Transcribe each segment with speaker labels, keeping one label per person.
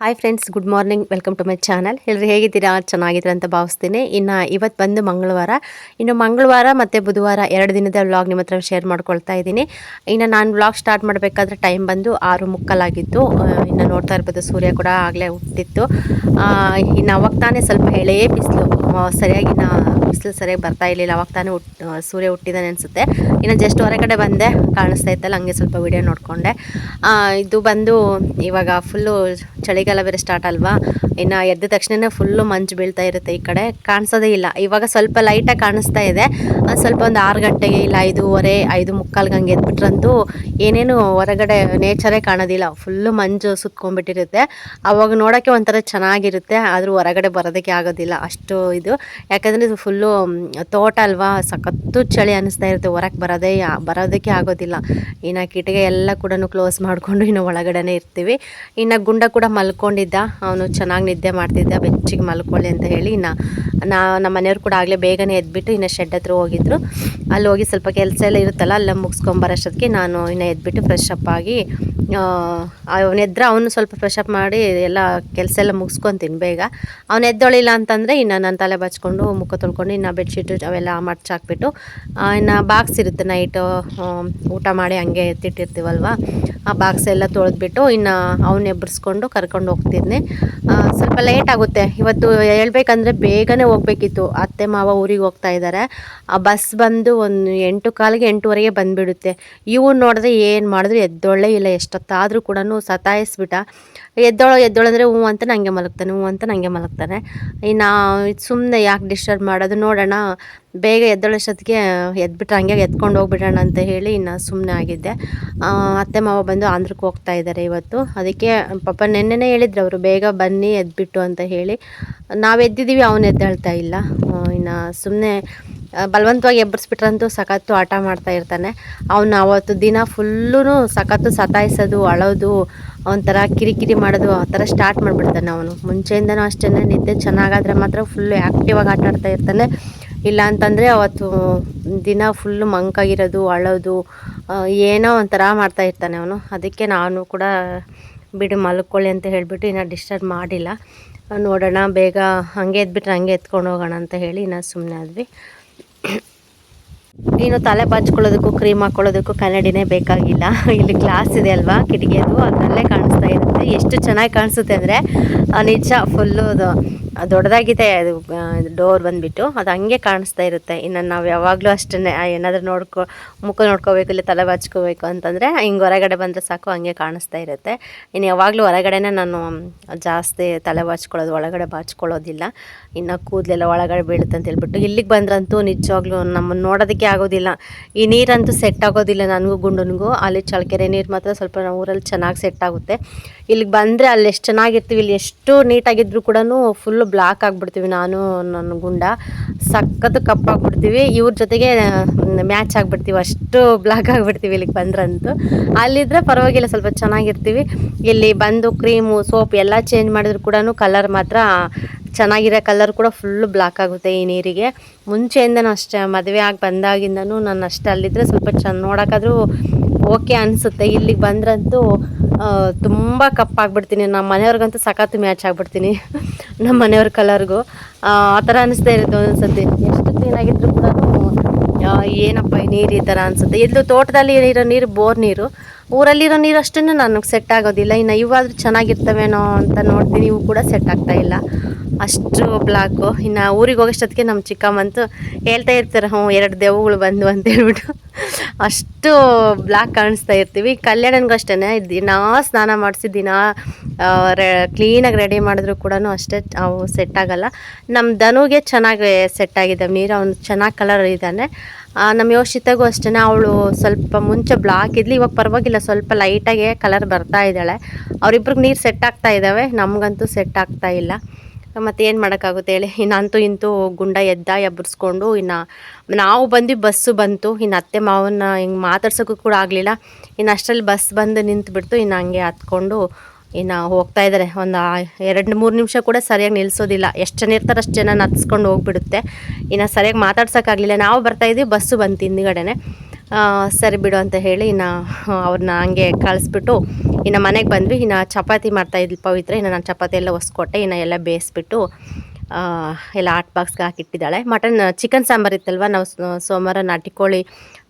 Speaker 1: Hi friends, good morning. Welcome to my channel. ಎಲ್ಲರೂ ಹೇಗಿದ್ದೀರಾ? ಚೆನ್ನಾಗಿದ್ದೀರಾ ಅಂತ ಭಾವಿಸ್ತೀನಿ. ಇನ್ನು ಇವತ್ತು ಬಂದು ಮಂಗಳವಾರ. ಇನ್ನು ಮಂಗಳವಾರ ಮತ್ತು ಬುಧವಾರ 2 ದಿನದ ವ್ಲಾಗ್ ನಿಮ್ಮ ಹತ್ರ ಶೇರ್ ಮಾಡ್ಕೊಳ್ತಾ ಇದ್ದೀನಿ. ಇನ್ನು ನಾನು ವ್ಲಾಗ್ ಸ್ಟಾರ್ಟ್ ಮಾಡಬೇಕಾದ್ರೆ ಟೈಮ್ ಬಂದು 6:45 ಆಗಿತ್ತು. ಇನ್ನು ನೋಡ್ತಾ ಇರ್ಬೋದು, ಸೂರ್ಯ ಕೂಡ ಆಗಲೇ ಹುಟ್ಟಿತ್ತು. ಇನ್ನು ಅವಾಗ ತಾನೇ ಸ್ವಲ್ಪ ಎಳೆ ಬಿಸಿಲು, ಸರಿಯಾಗಿ ಬಿಸಿಲು ಸರಿಯಾಗಿ ಬರ್ತಾ ಇರಲಿಲ್ಲ. ಅವಾಗ ತಾನೇ ಸೂರ್ಯ ಹುಟ್ಟಿದ್ದಾನೆ ಅನಿಸುತ್ತೆ. ಇನ್ನು ಜಸ್ಟ್ ಹೊರಗಡೆ ಬಂದೆ, ಕಾಣಿಸ್ತಾ ಇತ್ತಲ್ಲ, ಹಂಗೆ ಸ್ವಲ್ಪ ವಿಡಿಯೋ ನೋಡಿಕೊಂಡೆ. ಇದು ಬಂದು ಇವಾಗ ಫುಲ್ಲು ಚಳಿಗಾಲ ಬೇರೆ ಸ್ಟಾರ್ಟ್ ಅಲ್ವಾ. ಇನ್ನು ಎದ್ದ ತಕ್ಷಣ ಫುಲ್ಲು ಮಂಜು ಬೀಳ್ತಾ ಇರುತ್ತೆ. ಈ ಕಡೆ ಕಾಣಿಸೋದೇ ಇಲ್ಲ. ಇವಾಗ ಸ್ವಲ್ಪ ಲೈಟಾಗಿ ಕಾಣಿಸ್ತಾ ಇದೆ. ಸ್ವಲ್ಪ ಒಂದು 6 ಗಂಟೆಗೆ ಇಲ್ಲ 5:30, 5:45 ಹಂಗೆ ಎದ್ಬಿಟ್ರಂತೂ ಏನೇನು ಹೊರಗಡೆ ನೇಚರೇ ಕಾಣೋದಿಲ್ಲ. ಫುಲ್ಲು ಮಂಜು ಸುತ್ಕೊಂಡ್ಬಿಟ್ಟಿರುತ್ತೆ. ಅವಾಗ ನೋಡೋಕ್ಕೆ ಒಂಥರ ಚೆನ್ನಾಗಿರುತ್ತೆ. ಆದರೂ ಹೊರಗಡೆ ಬರೋದಕ್ಕೆ ಆಗೋದಿಲ್ಲ, ಅಷ್ಟು ಇದು. ಯಾಕಂದರೆ ಇದು ಫುಲ್ಲು ತೋಟ ಅಲ್ವಾ, ಸಖತ್ತು ಚಳಿ ಅನ್ನಿಸ್ತಾ ಇರುತ್ತೆ. ಹೊರಗೆ ಬರೋದಕ್ಕೆ ಆಗೋದಿಲ್ಲ. ಇನ್ನು ಕಿಟಕಿ ಎಲ್ಲ ಕೂಡ ಕ್ಲೋಸ್ ಮಾಡಿಕೊಂಡು ಇನ್ನು ಒಳಗಡೆನೇ ಇರ್ತೀವಿ. ಇನ್ನು ಗುಂಡ ಕೂಡ ಮಲ್ಕೊಂಡಿದ್ದ, ಅವನು ಚೆನ್ನಾಗಿ ನಿದ್ದೆ ಮಾಡ್ತಿದ್ದ. ಬೆಚ್ಚಿಗೆ ಮಲ್ಕೊಳ್ಳಿ ಅಂತ ಹೇಳಿ ನಮ್ಮ ಮನೆಯವ್ರು ಕೂಡ ಆಗಲೇ ಬೇಗನೆ ಎದ್ಬಿಟ್ಟು ಇನ್ನು ಶೆಡ್ ಹತ್ರ ಹೋಗಿದ್ರು. ಅಲ್ಲಿ ಹೋಗಿ ಸ್ವಲ್ಪ ಕೆಲಸ ಎಲ್ಲ ಇರುತ್ತಲ್ಲ, ಅಲ್ಲ ಮುಗಿಸ್ಕೊಂಬರೋಷ್ಟೊತ್ತಿಗೆ ನಾನು ಇನ್ನು ಎದ್ಬಿಟ್ಟು ಫ್ರೆಶ್ ಅಪ್ ಆಗಿ, ಅವನು ಸ್ವಲ್ಪ ಫ್ರೆಶ್ ಅಪ್ ಮಾಡಿ ಎಲ್ಲ ಕೆಲಸ ಎಲ್ಲ ಮುಗಿಸ್ಕೊತೀನಿ ಬೇಗ. ಅವನು ಎದ್ದೊಳಿಲ್ಲ ಅಂತಂದರೆ ಇನ್ನು ನಾನು ತಲೆ ಬಚ್ಕೊಂಡು ಮುಖ ತೊಳ್ಕೊಂಡು ಇನ್ನು ಬೆಡ್ಶೀಟು ಅವೆಲ್ಲ ಮಡ್ಚಾಕ್ಬಿಟ್ಟು, ಇನ್ನು ಬಾಕ್ಸ್ ಇರುತ್ತೆ ನೈಟು ಊಟ ಮಾಡಿ ಹಂಗೆ ಎತ್ತಿಟ್ಟಿರ್ತೀವಲ್ವ, ಆ ಬಾಕ್ಸ್ ಎಲ್ಲ ತೊಳೆದ್ಬಿಟ್ಟು ಇನ್ನು ಅವನ್ನ ಎಬ್ಬರಿಸ್ಕೊಂಡು ಕರ್ಕೊಂಡು ಹೋಗ್ತೀನಿ. ಸ್ವಲ್ಪ ಲೇಟ್ ಆಗುತ್ತೆ ಇವತ್ತು. ಹೇಳ್ಬೇಕಂದ್ರೆ ಬೇಗನೆ ಹೋಗ್ಬೇಕಿತ್ತು. ಅತ್ತೆ ಮಾವ ಊರಿಗೆ ಹೋಗ್ತಾ ಇದ್ದಾರೆ. ಆ ಬಸ್ ಬಂದು ಒಂದು 8:15, 8:30 ಬಂದುಬಿಡುತ್ತೆ. ಇವ್ನು ನೋಡಿದ್ರೆ ಏನು ಮಾಡಿದ್ರು ಎದ್ದೊಳ್ಳೆ ಇಲ್ಲ. ಎಷ್ಟೊತ್ತಾದರೂ ಕೂಡ ಸತಾಯಿಸ್ಬಿಟ್ಟ. ಎದ್ದೋಳಂದರೆ ಹ್ಞೂ ಅಂತ ನನಗೆ ಮಲಗ್ತಾನೆ. ಇನ್ನು ಸುಮ್ಮನೆ ಯಾಕೆ ಡಿಸ್ಟರ್ಬ್ ಮಾಡೋದು, ನೋಡೋಣ ಬೇಗ ಎದ್ದೊಳೋಷ್ಟೊತ್ತಿಗೆ ಎದ್ಬಿಟ್ರೆ ಹಂಗೆ ಎತ್ಕೊಂಡು ಹೋಗ್ಬಿಡೋಣ ಅಂತ ಹೇಳಿ ಇನ್ನು ಸುಮ್ಮನೆ ಆಗಿದ್ದೆ. ಅತ್ತೆ ಮಾವ ಬಂದು ಆಂಧ್ರಕ್ಕೆ ಹೋಗ್ತಾ ಇದ್ದಾರೆ ಇವತ್ತು. ಅದಕ್ಕೆ ಪಾಪ ನೆನ್ನೆನೇ ಹೇಳಿದ್ರು ಅವರು, ಬೇಗ ಬನ್ನಿ ಎದ್ಬಿಟ್ಟು ಅಂತ ಹೇಳಿ. ನಾವು ಎದ್ದಿದ್ದೀವಿ, ಅವನು ಎದ್ದೇಳ್ತಾ ಇಲ್ಲ. ಇನ್ನು ಸುಮ್ಮನೆ ಬಲವಂತವಾಗಿ ಎಬ್ಬರಿಸ್ಬಿಟ್ರಂತೂ ಸಖತ್ತು ಆಟ ಮಾಡ್ತಾ ಇರ್ತಾನೆ. ಅವನು ಅವತ್ತು ದಿನ ಫುಲ್ಲೂ ಸಖತ್ತು ಸತಾಯಿಸೋದು, ಅಳೋದು, ಒಂಥರ ಕಿರಿಕಿರಿ ಮಾಡೋದು, ಆ ಥರ ಸ್ಟಾರ್ಟ್ ಮಾಡಿಬಿಡ್ತಾನೆ ಅವನು. ಮುಂಚೆಯಿಂದನೂ ಅಷ್ಟೇ, ನಿದ್ದೆ ಚೆನ್ನಾಗಾದರೆ ಮಾತ್ರ ಫುಲ್ಲು ಆ್ಯಕ್ಟಿವಾಗಿ ಆಟ ಆಡ್ತಾ ಇರ್ತಾನೆ. ಇಲ್ಲ ಅಂತಂದರೆ ಅವತ್ತು ದಿನ ಫುಲ್ಲು ಮಂಕಾಗಿರೋದು, ಅಳೋದು, ಏನೋ ಒಂಥರ ಮಾಡ್ತಾ ಇರ್ತಾನೆ ಅವನು. ಅದಕ್ಕೆ ನಾನು ಕೂಡ ಬಿಡು ಮಲ್ಕೊಳ್ಳಿ ಅಂತ ಹೇಳಿಬಿಟ್ಟು ಇನ್ನು ಡಿಸ್ಟರ್ಬ್ ಮಾಡಿಲ್ಲ. ನೋಡೋಣ ಬೇಗ ಹಂಗೆ ಎದ್ಬಿಟ್ರೆ ಹಂಗೆ ಎತ್ಕೊಂಡು ಹೋಗೋಣ ಅಂತ ಹೇಳಿ ಇನ್ನು ಸುಮ್ಮನೆ ಆದ್ವಿ. ಇನ್ನು ತಲೆ ಬಾಚ್ಕೊಳ್ಳೋದಕ್ಕೂ ಕ್ರೀಮ್ ಹಾಕ್ಕೊಳ್ಳೋದಕ್ಕೂ ಕನ್ನಡಿನೇ ಬೇಕಾಗಿಲ್ಲ. ಇಲ್ಲಿ ಗ್ಲಾಸ್ ಇದೆ ಅಲ್ವಾ ಕಿಟಕಿಯದು, ಅದರಲ್ಲೇ ಕಾಣಿಸ್ತಾ ಇರುತ್ತೆ. ಎಷ್ಟು ಚೆನ್ನಾಗಿ ಕಾಣಿಸುತ್ತೆ ಅಂದರೆ ನಿಜ, ಫುಲ್ಲು ದೊಡ್ಡದಾಗಿದೆ ಅದು ಡೋರ್ ಬಂದುಬಿಟ್ಟು, ಅದು ಹಂಗೆ ಕಾಣಿಸ್ತಾ ಇರುತ್ತೆ. ಇನ್ನು ನಾವು ಯಾವಾಗಲೂ ಅಷ್ಟೇ, ಏನಾದರೂ ಮುಖ ನೋಡ್ಕೋಬೇಕು, ಇಲ್ಲ ತಲೆ ಬಾಚ್ಕೋಬೇಕು ಅಂತಂದರೆ ಹಿಂಗೆ ಹೊರಗಡೆ ಬಂದರೆ ಸಾಕು, ಹಂಗೆ ಕಾಣಿಸ್ತಾ ಇರುತ್ತೆ. ಇನ್ನು ಯಾವಾಗಲೂ ಹೊರಗಡೆನೇ ನಾನು ಜಾಸ್ತಿ ತಲೆ ಬಾಚ್ಕೊಳ್ಳೋದು, ಒಳಗಡೆ ಬಾಚ್ಕೊಳ್ಳೋದಿಲ್ಲ. ಇನ್ನು ಕೂದಲೆಲ್ಲ ಒಳಗಡೆ ಬೀಳುತ್ತೆ ಅಂತ ಹೇಳ್ಬಿಟ್ಟು. ಇಲ್ಲಿಗೆ ಬಂದ್ರಂತೂ ನಿಜವಾಗ್ಲೂ ನಮ್ಮನ್ನು ನೋಡೋದಕ್ಕೆ ಆಗೋದಿಲ್ಲ. ಈ ನೀರಂತೂ ಸೆಟ್ ಆಗೋದಿಲ್ಲ ನನಗೂ ಗುಂಡನಿಗೂ. ಅಲ್ಲಿ ಚಳ್ಳಕೆರೆ ನೀರು ಮಾತ್ರ ಸ್ವಲ್ಪ ನಾವು ಊರಲ್ಲಿ ಚೆನ್ನಾಗಿ ಸೆಟ್ ಆಗುತ್ತೆ. ಇಲ್ಲಿಗೆ ಬಂದರೆ ಅಲ್ಲಿ ಎಷ್ಟು ಚೆನ್ನಾಗಿರ್ತೀವಿ, ಇಲ್ಲಿ ಎಷ್ಟು ನೀಟಾಗಿದ್ದರೂ ಕೂಡ ಫುಲ್ಲು ಬ್ಲ್ಯಾಕ್ ಆಗಿಬಿಡ್ತೀವಿ. ನಾನು ನನ್ನ ಗುಂಡ ಸಖತ್ತು ಕಪ್ಪಾಗ್ಬಿಡ್ತೀವಿ. ಇವ್ರ ಜೊತೆಗೆ ಮ್ಯಾಚ್ ಆಗಿಬಿಡ್ತೀವಿ, ಅಷ್ಟು ಬ್ಲ್ಯಾಕ್ ಆಗಿಬಿಡ್ತೀವಿ ಇಲ್ಲಿಗೆ ಬಂದ್ರಂತೂ. ಅಲ್ಲಿದ್ದರೆ ಪರವಾಗಿಲ್ಲ, ಸ್ವಲ್ಪ ಚೆನ್ನಾಗಿರ್ತೀವಿ. ಇಲ್ಲಿ ಬಂದು ಕ್ರೀಮು, ಸೋಪ್ ಎಲ್ಲ ಚೇಂಜ್ ಮಾಡಿದ್ರು ಕೂಡ ಕಲರ್ ಮಾತ್ರ ಚೆನ್ನಾಗಿರೋ ಕಲರ್ ಕೂಡ ಫುಲ್ಲು ಬ್ಲ್ಯಾಕ್ ಆಗುತ್ತೆ ಈ ನೀರಿಗೆ. ಮುಂಚೆಯಿಂದನೂ ಅಷ್ಟೇ, ಮದುವೆ ಆಗಿ ಬಂದಾಗಿಂದನೂ ನಾನು ಅಷ್ಟೇ. ಅಲ್ಲಿದ್ದರೆ ಸ್ವಲ್ಪ ನೋಡೋಕ್ಕಾದ್ರೂ ಓಕೆ ಅನಿಸುತ್ತೆ. ಇಲ್ಲಿಗೆ ಬಂದ್ರಂತೂ ತುಂಬ ಕಪ್ಪಾಗ್ಬಿಡ್ತೀನಿ. ನಮ್ಮ ಮನೆಯವ್ರಿಗಂತೂ ಸಖತ್ತು ಮ್ಯಾಚ್ ಆಗಿಬಿಡ್ತೀನಿ, ನಮ್ಮ ಮನೆಯವ್ರ ಕಲರ್ಗೂ. ಆ ಥರ ಅನಿಸ್ತಾ ಇರುತ್ತೆ ಒಂದೊಂದ್ಸತಿ. ಎಷ್ಟು ಕ್ಲೀನಾಗಿದ್ರು ಕೂಡ ಏನಪ್ಪ ಈ ನೀರು ಈ ಥರ ಅನಿಸುತ್ತೆ. ಎಲ್ಲೂ ತೋಟದಲ್ಲಿ ಇರೋ ನೀರು ಬೋರ್ ನೀರು, ಊರಲ್ಲಿರೋ ನೀರು ಅಷ್ಟೇ ನನಗೆ ಸೆಟ್ ಆಗೋದಿಲ್ಲ. ಇನ್ನು ಇವಾದರೂ ಚೆನ್ನಾಗಿರ್ತವೇನೋ ಅಂತ ನೋಡ್ತೀನಿ, ಇವು ಕೂಡ ಸೆಟ್ ಆಗ್ತಾಯಿಲ್ಲ, ಅಷ್ಟು ಬ್ಲ್ಯಾಕು. ಇನ್ನು ಊರಿಗೆ ಹೋಗೋಷ್ಟೊತ್ತಿಗೆ ನಮ್ಮ ಚಿಕ್ಕಮ್ಮಂತೂ ಹೇಳ್ತಾ ಇರ್ತಾರೆ, 2 ದೆವ್ವಗಳು ಬಂದು ಅಂತ ಹೇಳ್ಬಿಟ್ಟು. ಅಷ್ಟು ಬ್ಲ್ಯಾಕ್ ಕಾಣಿಸ್ತಾ ಇರ್ತೀವಿ. ಕಲ್ಯಾಣನಿಗೂ ಅಷ್ಟೇ, ದಿನಾ ಸ್ನಾನ ಮಾಡಿಸಿ ದಿನಾ ಕ್ಲೀನಾಗಿ ರೆಡಿ ಮಾಡಿದ್ರು ಕೂಡ ಅಷ್ಟೇ ಅವು ಸೆಟ್ ಆಗೋಲ್ಲ. ನಮ್ಮ ಧನುಗೆ ಚೆನ್ನಾಗಿ ಸೆಟ್ ಆಗಿದೆ ನೀರು, ಅವನು ಚೆನ್ನಾಗಿ ಕಲರ್ ಇದ್ದಾನೆ. ನಮ್ಮ ಯೋಷಿತಾಗೂ ಅಷ್ಟೇ, ಅವಳು ಸ್ವಲ್ಪ ಮುಂಚೆ ಬ್ಲ್ಯಾಕ್ ಇದ್ಲಿ, ಇವಾಗ ಪರವಾಗಿಲ್ಲ, ಸ್ವಲ್ಪ ಲೈಟಾಗೆ ಕಲರ್ ಬರ್ತಾ ಇದ್ದಾಳೆ. ಅವರಿಬ್ರಿಗೆ ನೀರು ಸೆಟ್ ಆಗ್ತಾ ಇದ್ದಾವೆ, ನಮಗಂತೂ ಸೆಟ್ ಆಗ್ತಾ ಇಲ್ಲ. ಮತ್ತು ಏನು ಮಾಡೋಕ್ಕಾಗುತ್ತೆ ಹೇಳಿ. ಇನ್ನಂತೂ ಇಂತೂ ಗುಂಡ ಎಬ್ಬರಿಸ್ಕೊಂಡು ಇನ್ನು ನಾವು ಬಂದು ಬಸ್ಸು ಬಂತು. ಇನ್ನು ಅತ್ತೆ ಮಾವನ್ನ ಹಿಂಗೆ ಮಾತಾಡ್ಸೋಕ್ಕೂ ಕೂಡ ಆಗಲಿಲ್ಲ. ಇನ್ನು ಅಷ್ಟರಲ್ಲಿ ಬಸ್ ಬಂದು ನಿಂತುಬಿಡ್ತು. ಇನ್ನು ಹಂಗೆ ಹತ್ಕೊಂಡು ಇನ್ನು ಹೋಗ್ತಾ ಇದ್ದಾರೆ. ಒಂದು 2-3 ನಿಮಿಷ ಕೂಡ ಸರಿಯಾಗಿ ನಿಲ್ಲಿಸೋದಿಲ್ಲ. ಎಷ್ಟು ಜನ ಇರ್ತಾರೆ ಅಷ್ಟು ಜನ ಹತ್ಸ್ಕೊಂಡು ಹೋಗ್ಬಿಡುತ್ತೆ. ಇನ್ನು ಸರಿಯಾಗಿ ಮಾತಾಡ್ಸೋಕ್ಕಾಗಲಿಲ್ಲ. ನಾವು ಬರ್ತಾಯಿದ್ವಿ, ಬಸ್ಸು ಬಂತು ಹಿಂದ್ಗಡೆನೆ. ಸರಿ ಬಿಡು ಅಂತ ಹೇಳಿ ಇನ್ನು ಅವ್ರನ್ನ ಹಂಗೆ ಕಳಿಸ್ಬಿಟ್ಟು ಇನ್ನು ಮನೆಗೆ ಬಂದ್ವಿ. ಇನ್ನು ಚಪಾತಿ ಮಾಡ್ತಾಯಿದ್ಲು ಪವಿತ್ರ. ಇನ್ನು ನಾನು ಚಪಾತಿ ಎಲ್ಲ ಹೊಸ್ಕೊಟ್ಟೆ. ಇನ್ನು ಎಲ್ಲ ಬೇಯಿಸ್ಬಿಟ್ಟು ಎಲ್ಲ ಹಾಟ್ ಬಾಕ್ಸ್ಗೆ ಹಾಕಿಟ್ಟಿದ್ದಾಳೆ. ಚಿಕನ್ ಸಾಂಬಾರು ಇತ್ತಲ್ವ, ನಾವು ಸೋಮವಾರ ನಾಟಿ ಕೋಳಿ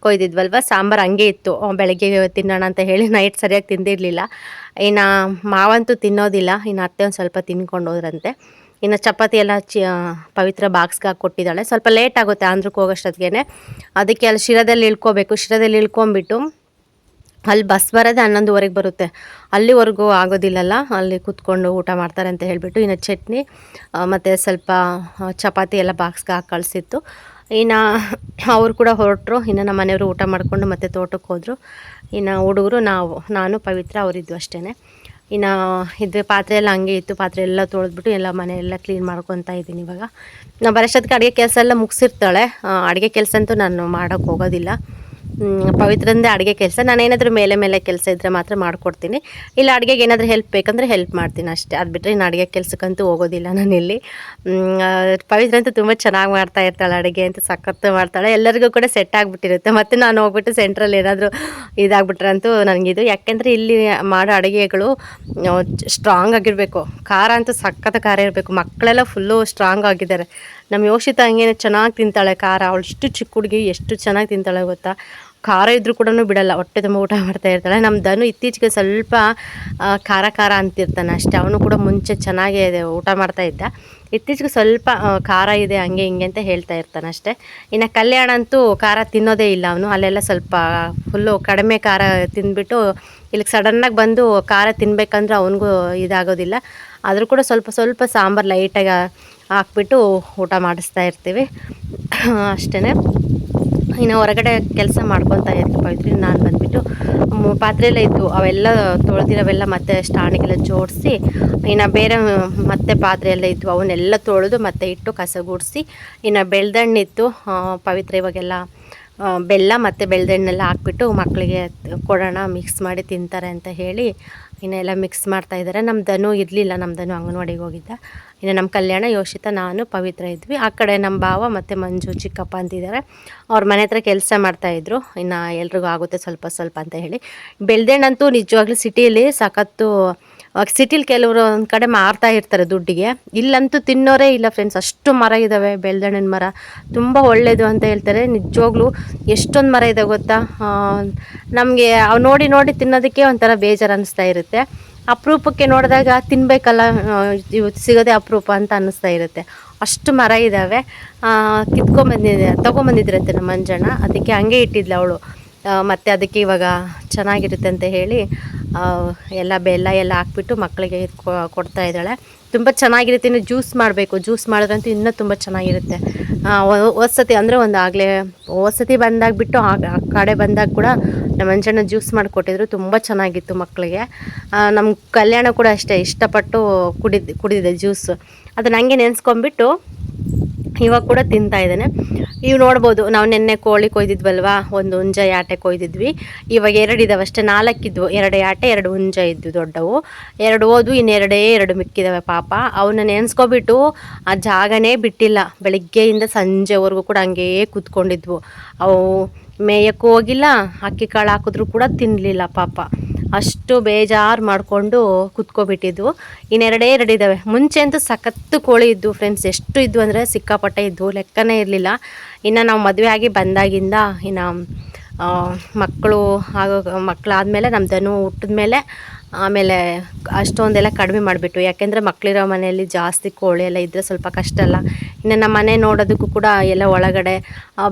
Speaker 1: ಕೊಯ್ದಿದ್ವಲ್ವ, ಸಾಂಬಾರು ಹಂಗೆ ಇತ್ತು. ಬೆಳಗ್ಗೆ ತಿನ್ನೋಣ ಅಂತ ಹೇಳಿ ನೈಟ್ ಸರಿಯಾಗಿ ತಿಂದಿರಲಿಲ್ಲ. ಇನ್ನು ಮಾವಂತೂ ತಿನ್ನೋದಿಲ್ಲ, ಇನ್ನು ಅತ್ತೆ ಒಂದು ಸ್ವಲ್ಪ ತಿನ್ಕೊಂಡು ಹೋದ್ರಂತೆ. ಇನ್ನು ಚಪಾತಿ ಎಲ್ಲ ಪವಿತ್ರ ಬಾಕ್ಸ್ಗೆ ಹಾಕ್ಕೊಟ್ಟಿದ್ದಾಳೆ. ಸ್ವಲ್ಪ ಲೇಟ್ ಆಗುತ್ತೆ ಆಂಧ್ರಕ್ಕೆ ಹೋಗೋಷ್ಟೊತ್ತಿಗೆ. ಅದಕ್ಕೆ ಅಲ್ಲಿ ಶಿರದಲ್ಲಿ ಇಳ್ಕೋಬೇಕು. ಶಿರದಲ್ಲಿ ಇಳ್ಕೊಂಬಿಟ್ಟು ಅಲ್ಲಿ ಬಸ್ ಬರೋದೇ 11:15 ಬರುತ್ತೆ. ಅಲ್ಲಿವರೆಗೂ ಆಗೋದಿಲ್ಲಲ್ಲ, ಅಲ್ಲಿ ಕೂತ್ಕೊಂಡು ಊಟ ಮಾಡ್ತಾರೆ ಅಂತ ಹೇಳಿಬಿಟ್ಟು ಇನ್ನು ಚಟ್ನಿ ಮತ್ತು ಸ್ವಲ್ಪ ಚಪಾತಿ ಎಲ್ಲ ಬಾಕ್ಸ್ಗೆ ಹಾಕಿ ಕಳಿಸಿತ್ತು. ಇನ್ನು ಅವರು ಕೂಡ ಹೊರಟರು. ಇನ್ನು ನಮ್ಮ ಮನೆಯವರು ಊಟ ಮಾಡಿಕೊಂಡು ಮತ್ತೆ ತೋಟಕ್ಕೆ ಹೋದರು. ಇನ್ನು ಹುಡುಗರು ನಾನು ಪವಿತ್ರ ಅವರಿದ್ದು ಅಷ್ಟೇ. ಇನ್ನು ಪಾತ್ರೆ ಎಲ್ಲ ಹಂಗೆ ಇತ್ತು. ಪಾತ್ರೆ ಎಲ್ಲ ತೊಳೆದ್ಬಿಟ್ಟು ಎಲ್ಲ ಮನೆಯೆಲ್ಲ ಕ್ಲೀನ್ ಮಾಡ್ಕೊತಾ ಇದ್ದೀನಿ. ಇವಾಗ ನಾನು ಬರೋಷ್ಟೊತ್ತಿಗೆ ಅಡುಗೆ ಕೆಲಸ ಎಲ್ಲ ಮುಗಿಸಿರ್ತಾಳೆ. ಅಡುಗೆ ಕೆಲಸ ಅಂತೂ ನಾನು ಮಾಡೋಕ್ಕೆ ಹೋಗೋದಿಲ್ಲ. ಪವಿತ್ರಂದೇ ಅಡುಗೆ ಕೆಲಸ. ನಾನೇನಾದರೂ ಮೇಲೆ ಕೆಲಸ ಇದ್ದರೆ ಮಾತ್ರ ಮಾಡಿಕೊಡ್ತೀನಿ. ಇಲ್ಲ ಅಡುಗೆಗೆ ಏನಾದರೂ ಹೆಲ್ಪ್ ಬೇಕಂದರೆ ಹೆಲ್ಪ್ ಮಾಡ್ತೀನಿ ಅಷ್ಟೇ. ಅದು ಬಿಟ್ಟರೆ ಇನ್ನು ಅಡುಗೆ ಕೆಲಸಕ್ಕಂತೂ ಹೋಗೋದಿಲ್ಲ ನಾನಿಲ್ಲಿ. ಪವಿತ್ರ ಅಂತೂ ತುಂಬ ಚೆನ್ನಾಗಿ ಮಾಡ್ತಾ ಇರ್ತಾಳೆ ಅಡುಗೆ ಅಂತ, ಸಖತ್ತು ಮಾಡ್ತಾಳೆ. ಎಲ್ಲರಿಗೂ ಕೂಡ ಸೆಟ್ ಆಗಿಬಿಟ್ಟಿರುತ್ತೆ. ಮತ್ತು ನಾನು ಹೋಗ್ಬಿಟ್ಟು ಸೆಂಟ್ರಲ್ಲಿ ಏನಾದರೂ ಇದಾಗ್ಬಿಟ್ರಂತೂ ನನಗಿದು. ಯಾಕೆಂದರೆ ಇಲ್ಲಿ ಮಾಡೋ ಅಡುಗೆಗಳು ಸ್ಟ್ರಾಂಗ್ ಆಗಿರಬೇಕು. ಖಾರ ಅಂತೂ ಸಖತ್ತು ಖಾರ ಇರಬೇಕು. ಮಕ್ಕಳೆಲ್ಲ ಫುಲ್ಲು ಸ್ಟ್ರಾಂಗ್ ಆಗಿದ್ದಾರೆ. ನಮ್ಮ ಯೋಷಿತ ಹಂಗೇನೆ ಚೆನ್ನಾಗಿ ತಿಂತಾಳೆ ಖಾರ. ಅವಳು ಇಷ್ಟು ಚಿಕ್ಕ ಹುಡುಗಿ ಎಷ್ಟು ಚೆನ್ನಾಗಿ ತಿಂತಾಳೆ ಗೊತ್ತಾ. ಖಾರ ಇದ್ದರೂ ಕೂಡ ಬಿಡಲ್ಲ, ಹೊಟ್ಟೆ ತುಂಬ ಊಟ ಮಾಡ್ತಾ ಇರ್ತಾಳೆ. ನಮ್ಮ ಧನು ಇತ್ತೀಚೆಗೆ ಸ್ವಲ್ಪ ಖಾರ ಅಂತಿರ್ತಾನೆ ಅಷ್ಟೇ. ಅವನು ಕೂಡ ಮುಂಚೆ ಚೆನ್ನಾಗೇ ಊಟ ಮಾಡ್ತಾ ಇದ್ದ. ಇತ್ತೀಚೆಗೆ ಸ್ವಲ್ಪ ಖಾರ ಇದೆ ಹಂಗೆ ಹಿಂಗೆ ಅಂತ ಹೇಳ್ತಾ ಇರ್ತಾನೆ ಅಷ್ಟೇ. ಇನ್ನು ಕಲ್ಯಾಣ ಅಂತೂ ಖಾರ ತಿನ್ನೋದೇ ಇಲ್ಲ ಅವನು. ಅಲ್ಲೆಲ್ಲ ಸ್ವಲ್ಪ ಫುಲ್ಲು ಕಡಿಮೆ ಖಾರ ತಿಂದ್ಬಿಟ್ಟು ಇಲ್ಲಿಗೆ ಸಡನ್ನಾಗಿ ಬಂದು ಖಾರ ತಿನ್ನಬೇಕಂದ್ರೆ ಅವನಿಗೂ ಇದಾಗೋದಿಲ್ಲ. ಆದರೂ ಕೂಡ ಸ್ವಲ್ಪ ಸಾಂಬಾರು ಲೈಟಾಗಿ ಹಾಕ್ಬಿಟ್ಟು ಊಟ ಮಾಡಿಸ್ತಾ ಇರ್ತೀವಿ ಅಷ್ಟೇ. ಇನ್ನು ಹೊರಗಡೆ ಕೆಲಸ ಮಾಡ್ಕೊತಾ ಇರ್ತೀವಿ ಪವಿತ್ರ. ನಾನು ಬಂದುಬಿಟ್ಟು ಪಾತ್ರೆ ಎಲ್ಲ ಇತ್ತು, ಅವೆಲ್ಲ ತೊಳೆದಿರೋವೆಲ್ಲ ಮತ್ತೆ ಸ್ಟಾಣಿಗೆಲ್ಲ ಜೋಡಿಸಿ, ಇನ್ನು ಬೇರೆ ಮತ್ತೆ ಪಾತ್ರೆ ಎಲ್ಲ ಇತ್ತು ಅವನ್ನೆಲ್ಲ ತೊಳೆದು ಮತ್ತೆ ಇಟ್ಟು ಕಸ ಗುಡಿಸಿ, ಇನ್ನು ಬೆಳ್ದಣ್ಣಿತ್ತು ಪವಿತ್ರ ಇವಾಗೆಲ್ಲ ಬೆಲ್ಲ ಮತ್ತು ಬೆಳ್ದಣ್ಣೆಲ್ಲ ಹಾಕ್ಬಿಟ್ಟು ಮಕ್ಕಳಿಗೆ ಕೊಡೋಣ, ಮಿಕ್ಸ್ ಮಾಡಿ ತಿಂತಾರೆ ಅಂತ ಹೇಳಿ ಇನ್ನೆಲ್ಲ ಮಿಕ್ಸ್ ಮಾಡ್ತಾಯಿದ್ದಾರೆ. ನಮ್ಮ ಧನು ಇರಲಿಲ್ಲ, ನಮ್ಮ ಧನು ಅಂಗನವಾಡಿಗೆ ಹೋಗಿದ್ದ. ಇನ್ನು ನಮ್ಮ ಕಲ್ಯಾಣ, ಯೋಷಿತ, ನಾನು ಪವಿತ್ರ ಇದ್ವಿ. ಆ ಕಡೆ ನಮ್ಮ ಭಾವ ಮತ್ತು ಮಂಜು ಚಿಕ್ಕಪ್ಪ ಅಂತಿದ್ದಾರೆ. ಅವ್ರ ಮನೆ ಹತ್ರ ಕೆಲಸ ಮಾಡ್ತಾಯಿದ್ರು. ಇನ್ನು ಎಲ್ರಿಗೂ ಆಗುತ್ತೆ ಸ್ವಲ್ಪ ಅಂತ ಹೇಳಿ. ಬೆಳ್ದಣ್ಣಂತೂ ನಿಜವಾಗ್ಲೂ ಸಿಟಿಯಲ್ಲಿ ಸಖತ್ತು. ಸಿಟಿಲಿ ಕೆಲವರು ಒಂದು ಕಡೆ ಮಾರ್ತಾ ಇರ್ತಾರೆ ದುಡ್ಡಿಗೆ, ಇಲ್ಲಂತೂ ತಿನ್ನೋರೇ ಇಲ್ಲ ಫ್ರೆಂಡ್ಸ್. ಅಷ್ಟು ಮರ ಇದ್ದಾವೆ ಬೆಳ್ದಣ್ಣನ ಮರ, ತುಂಬ ಒಳ್ಳೆಯದು ಅಂತ ಹೇಳ್ತಾರೆ. ನಿಜವಾಗ್ಲೂ ಎಷ್ಟೊಂದು ಮರ ಇದೆ ಗೊತ್ತಾ. ನಮಗೆ ಅವು ನೋಡಿ ತಿನ್ನೋದಕ್ಕೆ ಒಂಥರ ಬೇಜಾರು ಅನ್ನಿಸ್ತಾ ಇರುತ್ತೆ. ಅಪರೂಪಕ್ಕೆ ನೋಡಿದಾಗ ತಿನ್ನಬೇಕಲ್ಲ, ಸಿಗೋದೇ ಅಪರೂಪ ಅಂತ ಅನ್ನಿಸ್ತಾ ಇರುತ್ತೆ. ಅಷ್ಟು ಮರ ಇದ್ದಾವೆ. ತೊಗೊಂಬಂದಿದ್ರಂತೆ ನಮ್ಮ ಮಂಜಣ್ಣ, ಅದಕ್ಕೆ ಹಂಗೆ ಇಟ್ಟಿದ್ಲು ಅವಳು. ಮತ್ತು ಅದಕ್ಕೆ ಇವಾಗ ಚೆನ್ನಾಗಿರುತ್ತೆ ಅಂತ ಹೇಳಿ ಎಲ್ಲ ಬೆಲ್ಲ ಎಲ್ಲ ಹಾಕ್ಬಿಟ್ಟು ಮಕ್ಕಳಿಗೆ ಕೊಡ್ತಾ ಇದ್ದಾಳೆ. ತುಂಬ ಚೆನ್ನಾಗಿರುತ್ತೆ. ಇನ್ನು ಜ್ಯೂಸ್ ಮಾಡಬೇಕು, ಜ್ಯೂಸ್ ಮಾಡಿದ್ರಂತೂ ಇನ್ನೂ ತುಂಬ ಚೆನ್ನಾಗಿರುತ್ತೆ. ಹೊಸತಿ ಅಂದರೆ ಹೊಸತಿ ಬಂದಾಗ್ಬಿಟ್ಟು ಆ ಕಡೆ ಬಂದಾಗ ಕೂಡ ನಮ್ಮ ಮಂಜಣ್ಣ ಜ್ಯೂಸ್ ಮಾಡಿಕೊಟ್ಟಿದ್ರು, ತುಂಬ ಚೆನ್ನಾಗಿತ್ತು ಮಕ್ಕಳಿಗೆ. ನಮ್ಮ ಕಲ್ಯಾಣ ಕೂಡ ಅಷ್ಟೇ ಇಷ್ಟಪಟ್ಟು ಕುಡಿದಿದೆ ಜ್ಯೂಸು. ಅದನ್ನ ಹಂಗೆ ನೆನೆಸ್ಕೊಂಬಿಟ್ಟು ಇವಾಗ ಕೂಡ ತಿಂತಾ ಇದ್ದಾನೆ. ಇವು ನೋಡ್ಬೋದು, ನಾವು ನಿನ್ನೆ ಕೋಳಿ ಕೊಯ್ದಿದ್ವಲ್ವ, ಒಂದು ಹುಂಜ ಯಾಟೆ ಕೊಯ್ದಿದ್ವಿ. ಇವಾಗ 2 ಇದ್ದಾವೆ ಅಷ್ಟೇ, 4 ಇದ್ವು. 2 ಯಾಟೆ 2 ಹುಂಜ ಇದ್ವು ದೊಡ್ಡವು. 2 ಹೋದ್ವು, ಇನ್ನು 2 ಮಿಕ್ಕಿದ್ದಾವೆ. ಪಾಪ ಅವನ್ನ ನೆನೆಸ್ಕೊಬಿಟ್ಟು ಆ ಜಾಗನೇ ಬಿಟ್ಟಿಲ್ಲ. ಬೆಳಿಗ್ಗೆಯಿಂದ ಸಂಜೆವರೆಗೂ ಕೂಡ ಹಂಗೇ ಕೂತ್ಕೊಂಡಿದ್ವು. ಅವು ಮೇಯಕ್ಕೂ ಹೋಗಿಲ್ಲ, ಅಕ್ಕಿ ಕಾಳು ಹಾಕಿದ್ರು ಕೂಡ ತಿನ್ನಲಿಲ್ಲ ಪಾಪ. ಅಷ್ಟು ಬೇಜಾರು ಮಾಡಿಕೊಂಡು ಕುತ್ಕೊಬಿಟ್ಟಿದ್ವು. ಇನ್ನು 2 ಇದ್ದಾವೆ. ಮುಂಚೆ ಅಂತೂ ಸಖತ್ತು ಕೋಳಿ ಇದ್ವು ಫ್ರೆಂಡ್ಸ್. ಎಷ್ಟು ಇದ್ವು ಅಂದರೆ ಸಿಕ್ಕಾಪಟ್ಟೆ ಇದ್ವು, ಲೆಕ್ಕನೇ ಇರಲಿಲ್ಲ. ಇನ್ನು ನಾವು ಮದುವೆ ಆಗಿ ಬಂದಾಗಿಂದ ಇನ್ನು ಮಕ್ಕಳಾದಮೇಲೆ ನಮ್ಮ ಧನು ಹುಟ್ಟಿದ ಮೇಲೆ ಆಮೇಲೆ ಅಷ್ಟೊಂದೆಲ್ಲ ಕಡಿಮೆ ಮಾಡಿಬಿಟ್ಟು, ಯಾಕೆಂದರೆ ಮಕ್ಕಳಿರೋ ಮನೆಯಲ್ಲಿ ಜಾಸ್ತಿ ಕೋಳಿ ಎಲ್ಲ ಇದ್ದರೆ ಸ್ವಲ್ಪ ಕಷ್ಟ ಅಲ್ಲ. ಇನ್ನು ನಮ್ಮ ಮನೆ ನೋಡೋದಕ್ಕೂ ಕೂಡ ಎಲ್ಲ ಒಳಗಡೆ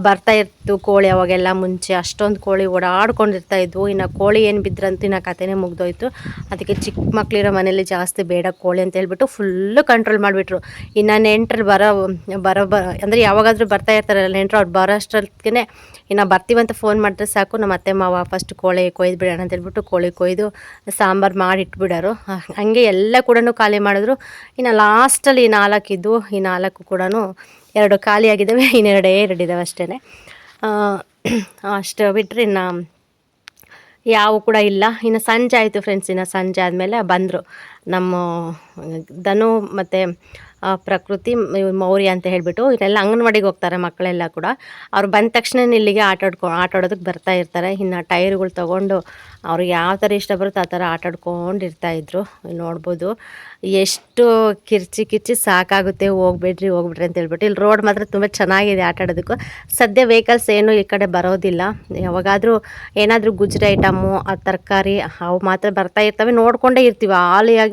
Speaker 1: ಬರ್ತಾ ಇತ್ತು ಕೋಳಿ. ಅವಾಗೆಲ್ಲ ಮುಂಚೆ ಅಷ್ಟೊಂದು ಕೋಳಿ ಓಡಾಡ್ಕೊಂಡಿರ್ತಾ ಇದ್ವು. ಇನ್ನು ಕೋಳಿ ಏನು ಬಿದ್ರಂತೂ ಇನ್ನು ಕಥೆನೇ ಮುಗ್ದೋಯ್ತು. ಅದಕ್ಕೆ ಚಿಕ್ಕ ಮಕ್ಕಳಿರೋ ಮನೇಲಿ ಜಾಸ್ತಿ ಬೇಡ ಕೋಳಿ ಅಂತ ಹೇಳ್ಬಿಟ್ಟು ಫುಲ್ಲು ಕಂಟ್ರೋಲ್ ಮಾಡಿಬಿಟ್ರು. ಇನ್ನು ನೆಂಟರು ಅಂದರೆ ಯಾವಾಗಾದರೂ ಬರ್ತಾ ಇರ್ತಾರಲ್ಲ ನೆಂಟರು, ಅವ್ರು ಬರೋ ಅಷ್ಟೊತ್ತಿಗೆ ಇನ್ನು ಬರ್ತೀವಂತ ಫೋನ್ ಮಾಡಿದ್ರೆ ಸಾಕು, ನಮ್ಮ ಅತ್ತೆ ಮಾವ ಫಸ್ಟ್ ಕೋಳಿ ಕೊಯ್ದು ಬಿಡೋಣ ಅಂತ ಹೇಳ್ಬಿಟ್ಟು ಕೋಳಿ ಕೊಯ್ದು ಸಾಂಬಾರು ಮಾಡಿ ಇಟ್ಬಿಡೋರು. ಹಂಗೆ ಎಲ್ಲ ಕೂಡ ಖಾಲಿ ಮಾಡಿದ್ರು. ಇನ್ನು ಲಾಸ್ಟಲ್ಲಿ 4 ಇದ್ವು. ಈ 4 ಕೂಡ 2 ಖಾಲಿ ಆಗಿದ್ದಾವೆ, ಇನ್ನು 2 ಇದ್ದಾವೆ ಅಷ್ಟೇ. ಅಷ್ಟು ಬಿಟ್ಟರೆ ಇನ್ನು ಯಾವ ಕೂಡ ಇಲ್ಲ. ಇನ್ನು ಸಂಜೆ ಆಯಿತು ಫ್ರೆಂಡ್ಸ್. ಇನ್ನು ಸಂಜೆ ಆದಮೇಲೆ ಬಂದರು ನಮ್ಮ ಧನು ಮತ್ತು ಪ್ರಕೃತಿ ಮೌರ್ಯ ಅಂತ ಹೇಳಿಬಿಟ್ಟು ಇದೆಲ್ಲ ಅಂಗನವಾಡಿಗೆ ಹೋಗ್ತಾರೆ ಮಕ್ಕಳೆಲ್ಲ ಕೂಡ. ಅವ್ರು ಬಂದ ತಕ್ಷಣ ಇಲ್ಲಿಗೆ ಆಟಾಡೋದಕ್ಕೆ ಬರ್ತಾ ಇರ್ತಾರೆ. ಇನ್ನು ಟೈರ್ಗಳು ತೊಗೊಂಡು ಅವ್ರಿಗೆ ಯಾವ ಥರ ಇಷ್ಟ ಬರುತ್ತೋ ಆ ಥರ ಆಟಾಡ್ಕೊಂಡಿರ್ತಾಯಿದ್ರು. ನೋಡ್ಬೋದು ಎಷ್ಟು ಕಿರ್ಚಿ ಸಾಕಾಗುತ್ತೆ, ಹೋಗ್ಬಿಡ್ರಿ ಅಂತ ಹೇಳ್ಬಿಟ್ಟು. ಇಲ್ಲಿ ರೋಡ್ ಮಾತ್ರ ತುಂಬ ಚೆನ್ನಾಗಿದೆ ಆಟಾಡೋದಕ್ಕೂ. ಸದ್ಯ ವೆಹಿಕಲ್ಸ್ ಏನು ಈ ಕಡೆ ಬರೋದಿಲ್ಲ. ಯಾವಾಗಾದರೂ ಏನಾದರೂ ಗುಜ್ರಿ ಐಟಮು ತರಕಾರಿ ಅವು ಮಾತ್ರ ಬರ್ತಾ ಇರ್ತವೆ, ನೋಡಿಕೊಂಡೇ ಇರ್ತೀವಿ. ಆಲಿಯಾಗಿ